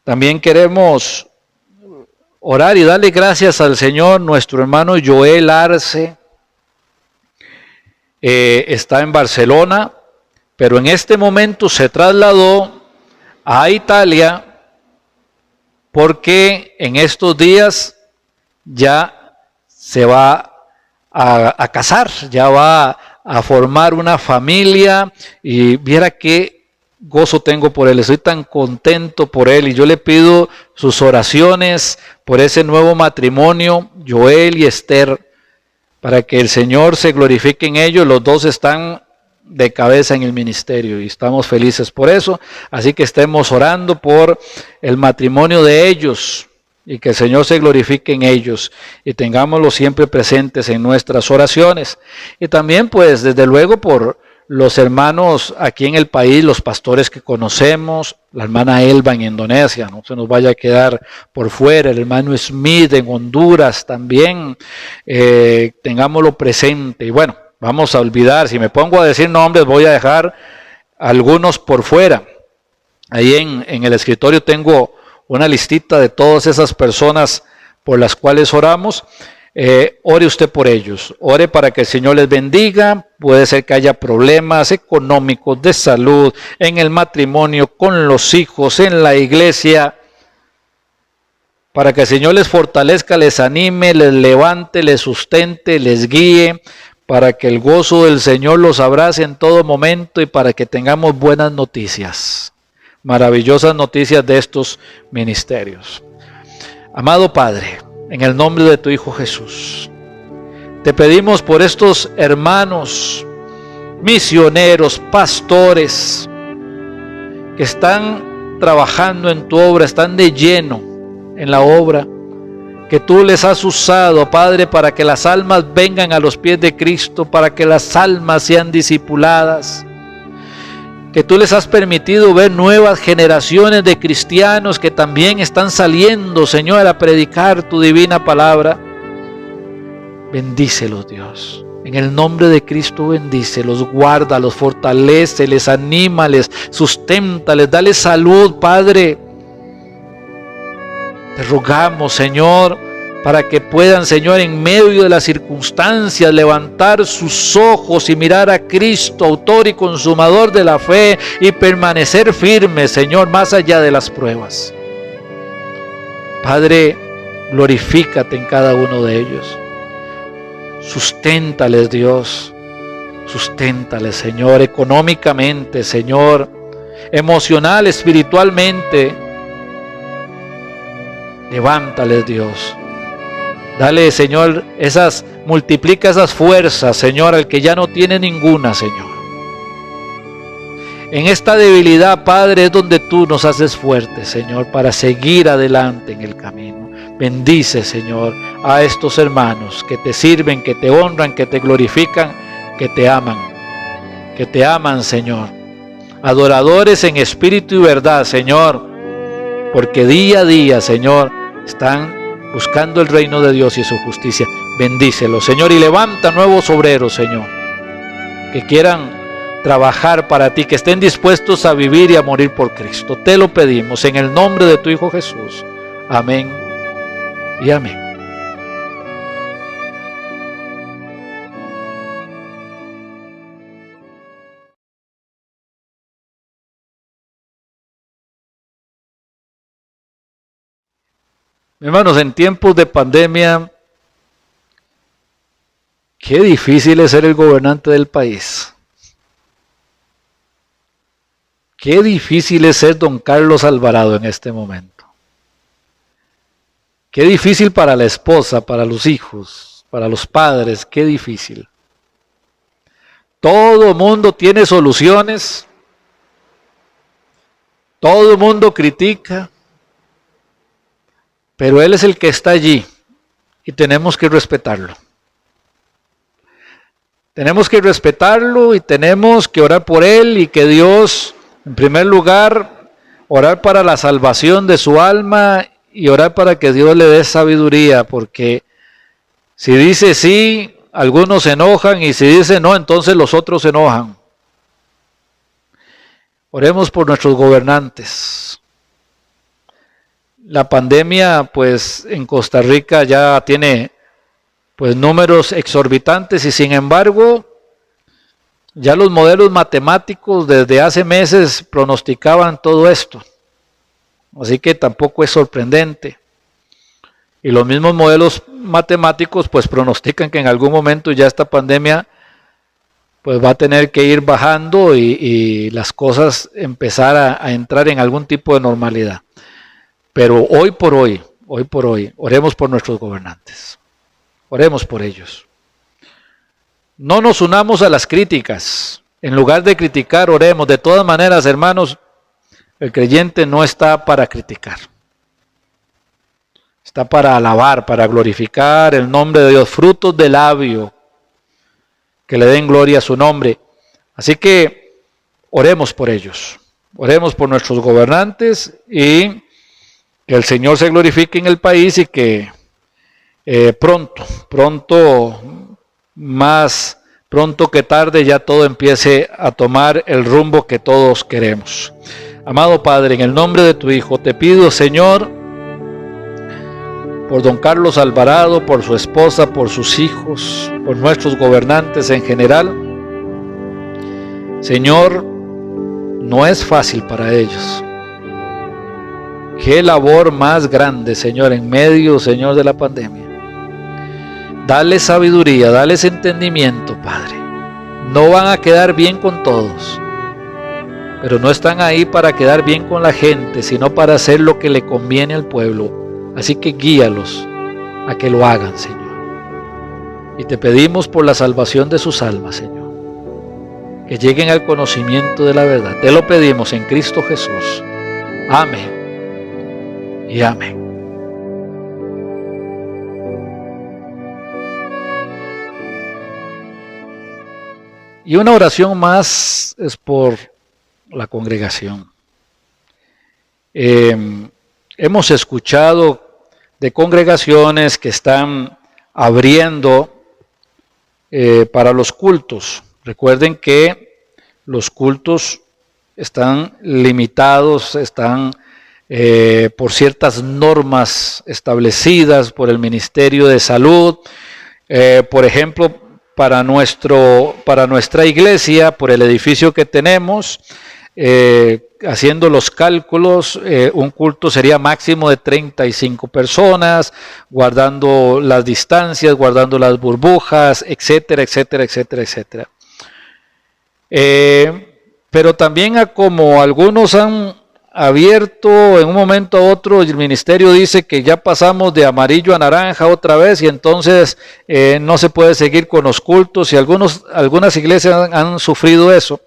Speaker 4: También queremos orar y darle gracias al Señor. Nuestro hermano Joel Arce está en Barcelona, pero en este momento se trasladó a Italia porque en estos días ya se va a casar, ya va a formar una familia, y viera qué gozo tengo por él. Estoy tan contento por él y yo le pido sus oraciones por ese nuevo matrimonio, Joel y Esther, para que el Señor se glorifique en ellos. Los dos están de cabeza en el ministerio y estamos felices por eso. Así que estemos orando por el matrimonio de ellos y que el Señor se glorifique en ellos y tengámoslo siempre presentes en nuestras oraciones. Y también pues desde luego por los hermanos aquí en el país, los pastores que conocemos, la hermana Elba en Indonesia, no se nos vaya a quedar por fuera, el hermano Smith en Honduras también, tengámoslo presente. Y bueno, vamos a olvidar, si me pongo a decir nombres voy a dejar algunos por fuera. Ahí en el escritorio tengo una listita de todas esas personas por las cuales oramos. Ore usted por ellos, ore para que el Señor les bendiga. Puede ser que haya problemas económicos, de salud, en el matrimonio, con los hijos, en la iglesia, para que el Señor les fortalezca, les anime, les levante, les sustente, les guíe, para que el gozo del Señor los abrace en todo momento y para que tengamos buenas noticias, maravillosas noticias de estos ministerios. Amado Padre, en el nombre de tu Hijo Jesús, te pedimos por estos hermanos, misioneros, pastores, que están trabajando en tu obra, están de lleno en la obra, que tú les has usado, Padre, para que las almas vengan a los pies de Cristo, para que las almas sean discipuladas, que tú les has permitido ver nuevas generaciones de cristianos que también están saliendo, Señor, a predicar tu divina palabra. Bendícelos, Dios. En el nombre de Cristo bendícelos, guárdalos, fortaléceles, anímales, susténtales, dale salud, Padre. Te rogamos, Señor, para que puedan, Señor, en medio de las circunstancias, levantar sus ojos y mirar a Cristo, autor y consumador de la fe, y permanecer firmes, Señor, más allá de las pruebas. Padre, glorifícate en cada uno de ellos. Susténtales, Dios. Susténtales, Señor, económicamente, Señor, emocional, espiritualmente. Levántales, Dios. Dale, Señor, multiplica esas fuerzas, Señor, al que ya no tiene ninguna, Señor. En esta debilidad, Padre, es donde tú nos haces fuertes, Señor, para seguir adelante en el camino. Bendice, Señor, a estos hermanos que te sirven, que te honran, que te glorifican, que te aman, Señor. Adoradores en espíritu y verdad, Señor, porque día a día, Señor, están buscando el reino de Dios y su justicia. Bendícelos, Señor, y levanta nuevos obreros, Señor, que quieran trabajar para ti, que estén dispuestos a vivir y a morir por Cristo. Te lo pedimos en el nombre de tu Hijo Jesús. Amén y amén. Hermanos, en tiempos de pandemia, qué difícil es ser el gobernante del país. Qué difícil es ser don Carlos Alvarado en este momento. Qué difícil para la esposa, para los hijos, para los padres, qué difícil. Todo el mundo tiene soluciones, todo el mundo critica, pero Él es el que está allí y tenemos que respetarlo. Tenemos que respetarlo y tenemos que orar por Él y que Dios, en primer lugar, orar para la salvación de su alma y orar para que Dios le dé sabiduría, porque si dice sí, algunos se enojan y si dice no, entonces los otros se enojan. Oremos por nuestros gobernantes. La pandemia, pues, en Costa Rica ya tiene, pues, números exorbitantes y sin embargo, ya los modelos matemáticos desde hace meses pronosticaban todo esto. Así que tampoco es sorprendente. Y los mismos modelos matemáticos, pues, pronostican que en algún momento ya esta pandemia, pues, va a tener que ir bajando y las cosas empezar a entrar en algún tipo de normalidad. Pero hoy por hoy, oremos por nuestros gobernantes. Oremos por ellos. No nos unamos a las críticas. En lugar de criticar, oremos. De todas maneras, hermanos, el creyente no está para criticar. Está para alabar, para glorificar el nombre de Dios. Frutos de labio, que le den gloria a su nombre. Así que oremos por ellos. Oremos por nuestros gobernantes y que el Señor se glorifique en el país y que más pronto que tarde, ya todo empiece a tomar el rumbo que todos queremos. Amado Padre, en el nombre de tu Hijo, te pido, Señor, por don Carlos Alvarado, por su esposa, por sus hijos, por nuestros gobernantes en general. Señor, no es fácil para ellos. Qué labor más grande, Señor, en medio, Señor, de la pandemia. Dale sabiduría, dales entendimiento, Padre. No van a quedar bien con todos, pero no están ahí para quedar bien con la gente, sino para hacer lo que le conviene al pueblo. Así que guíalos a que lo hagan, Señor. Y te pedimos por la salvación de sus almas, Señor, que lleguen al conocimiento de la verdad. Te lo pedimos en Cristo Jesús. Amén y amén. Y una oración más es por la congregación. Hemos escuchado de congregaciones que están abriendo para los cultos. Recuerden que los cultos están limitados, están por ciertas normas establecidas por el Ministerio de Salud. Por ejemplo, para nuestra iglesia, por el edificio que tenemos, haciendo los cálculos, un culto sería máximo de 35 personas, guardando las distancias, guardando las burbujas, etcétera, etcétera, etcétera, etcétera. Pero también como algunos han abierto en un momento a otro, el ministerio dice que ya pasamos de amarillo a naranja otra vez y entonces no se puede seguir con los cultos y algunas iglesias han sufrido eso.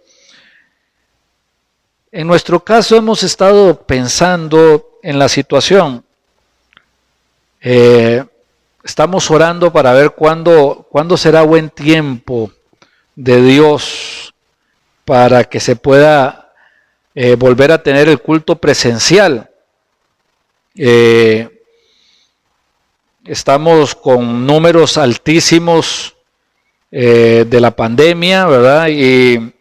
Speaker 4: En nuestro caso hemos estado pensando en la situación. Estamos orando para ver cuándo será buen tiempo de Dios para que se pueda volver a tener el culto presencial. Estamos con números altísimos de la pandemia, ¿verdad? Y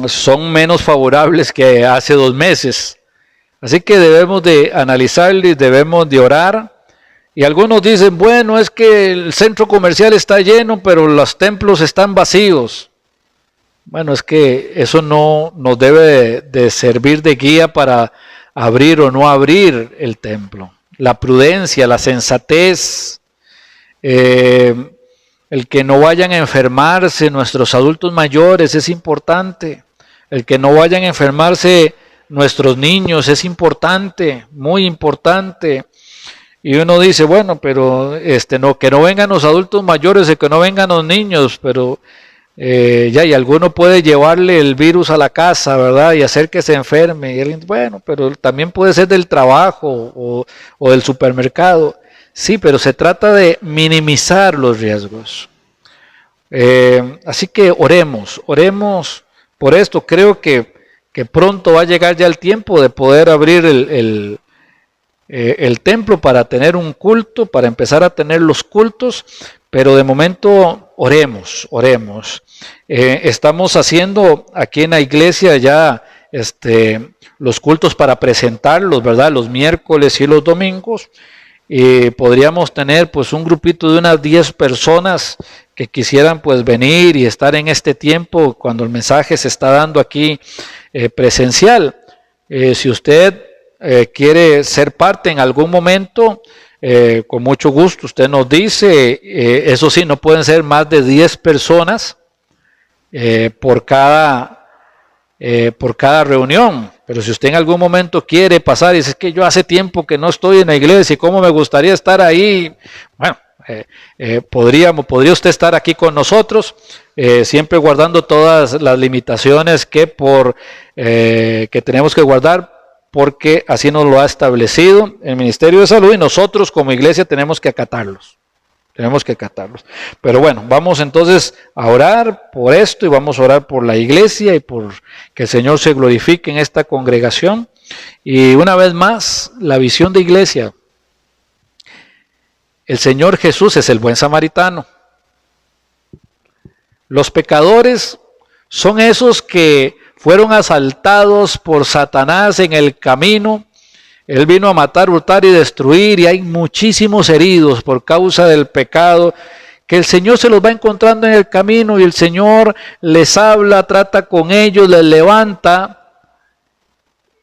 Speaker 4: son menos favorables que hace 2 meses. Así que debemos de analizarlo y debemos de orar. Y algunos dicen, bueno, es que el centro comercial está lleno, pero los templos están vacíos. Bueno, es que eso no nos debe de servir de guía para abrir o no abrir el templo. La prudencia, la sensatez, el que no vayan a enfermarse nuestros adultos mayores es importante. El que no vayan a enfermarse nuestros niños es importante, muy importante. Y uno dice, bueno, pero que no vengan los adultos mayores y que no vengan los niños, pero y alguno puede llevarle el virus a la casa, ¿verdad? Y hacer que se enferme. Y alguien, bueno, pero también puede ser del trabajo o del supermercado. Sí, pero se trata de minimizar los riesgos. Así que oremos por esto. Creo que pronto va a llegar ya el tiempo de poder abrir el templo para tener un culto, para empezar a tener los cultos, pero de momento oremos. Estamos haciendo aquí en la iglesia ya los cultos para presentarlos, ¿verdad? Los miércoles y los domingos. Y podríamos tener pues un grupito de unas 10 personas que quisieran pues venir y estar en este tiempo cuando el mensaje se está dando aquí presencial. Si usted quiere ser parte en algún momento, con mucho gusto usted nos dice. Eso sí, no pueden ser más de 10 personas por cada reunión. Pero si usted en algún momento quiere pasar y dice, es que yo hace tiempo que no estoy en la iglesia y cómo me gustaría estar ahí, bueno, Podría usted estar aquí con nosotros, siempre guardando todas las limitaciones que tenemos que guardar, porque así nos lo ha establecido el Ministerio de Salud y nosotros como iglesia tenemos que acatarlos. Pero bueno, vamos entonces a orar por esto y vamos a orar por la iglesia y por que el Señor se glorifique en esta congregación. Y una vez más, la visión de iglesia. El Señor Jesús es el buen samaritano. Los pecadores son esos que fueron asaltados por Satanás en el camino. Él vino a matar, hurtar y destruir, y hay muchísimos heridos por causa del pecado, que el Señor se los va encontrando en el camino y el Señor les habla, trata con ellos, les levanta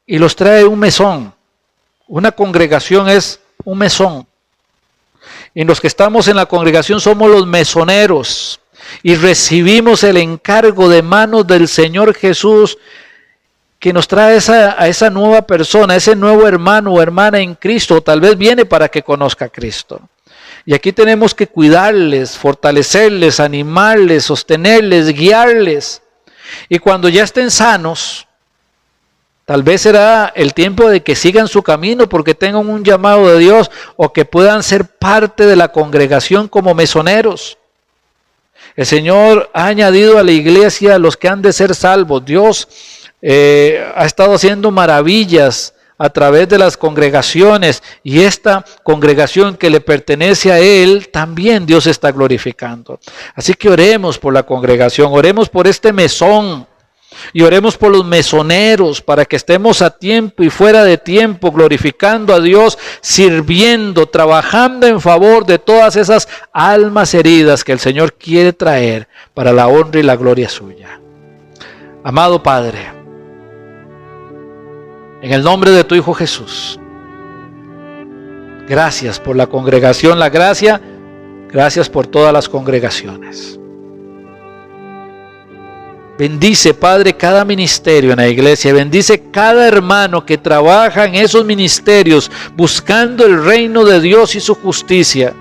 Speaker 4: y los trae un mesón. Una congregación es un mesón. Y los que estamos en la congregación somos los mesoneros y recibimos el encargo de manos del Señor Jesús, que nos trae a esa nueva persona, ese nuevo hermano o hermana en Cristo, tal vez viene para que conozca a Cristo. Y aquí tenemos que cuidarles, fortalecerles, animarles, sostenerles, guiarles. Y cuando ya estén sanos, tal vez será el tiempo de que sigan su camino porque tengan un llamado de Dios o que puedan ser parte de la congregación como mesoneros. El Señor ha añadido a la iglesia a los que han de ser salvos. Dios ha estado haciendo maravillas a través de las congregaciones, y esta congregación que le pertenece a Él, también Dios está glorificando. Así que oremos por la congregación, oremos por este mesón, y oremos por los mesoneros, para que estemos a tiempo y fuera de tiempo, glorificando a Dios, sirviendo, trabajando en favor de todas esas almas heridas que el Señor quiere traer para la honra y la gloria suya. Amado Padre, en el nombre de tu Hijo Jesús, gracias por la congregación, la gracia, gracias por todas las congregaciones. Bendice, Padre, cada ministerio en la iglesia, bendice cada hermano que trabaja en esos ministerios buscando el reino de Dios y su justicia.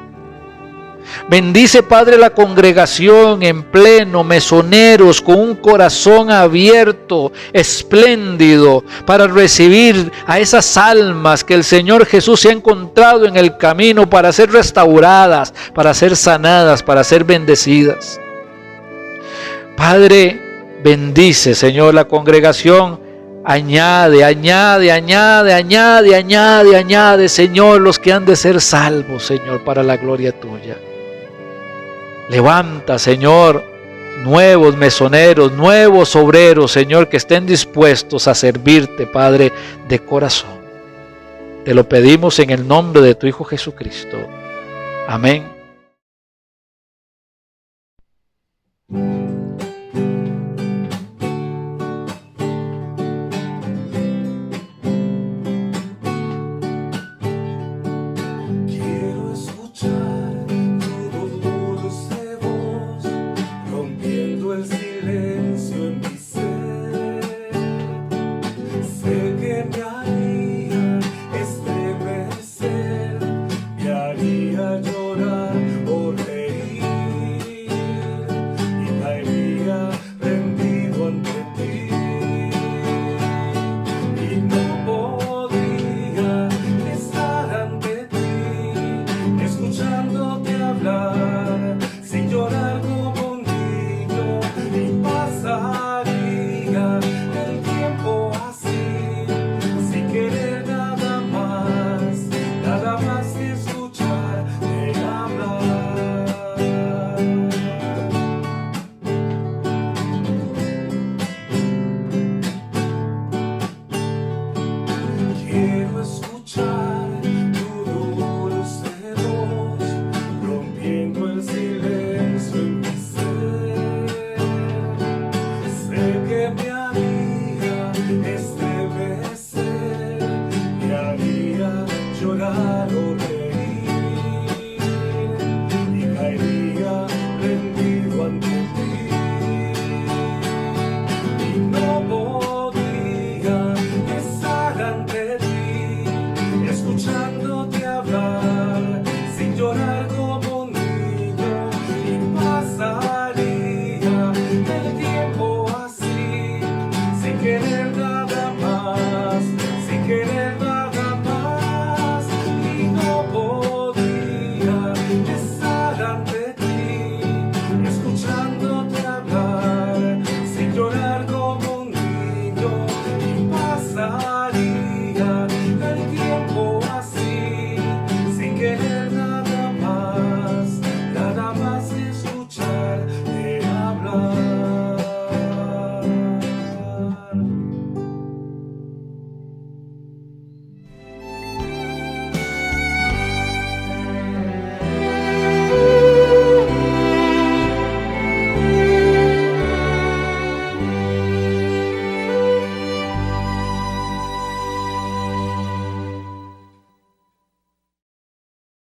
Speaker 4: Bendice, Padre, la congregación en pleno, mesoneros con un corazón abierto, espléndido, para recibir a esas almas que el Señor Jesús se ha encontrado en el camino para ser restauradas, para ser sanadas, para ser bendecidas. Padre, bendice, Señor, la congregación. Añade, Señor, los que han de ser salvos, Señor, para la gloria tuya. Levanta, Señor, nuevos mesoneros, nuevos obreros, Señor, que estén dispuestos a servirte, Padre, de corazón. Te lo pedimos en el nombre de tu Hijo Jesucristo. Amén.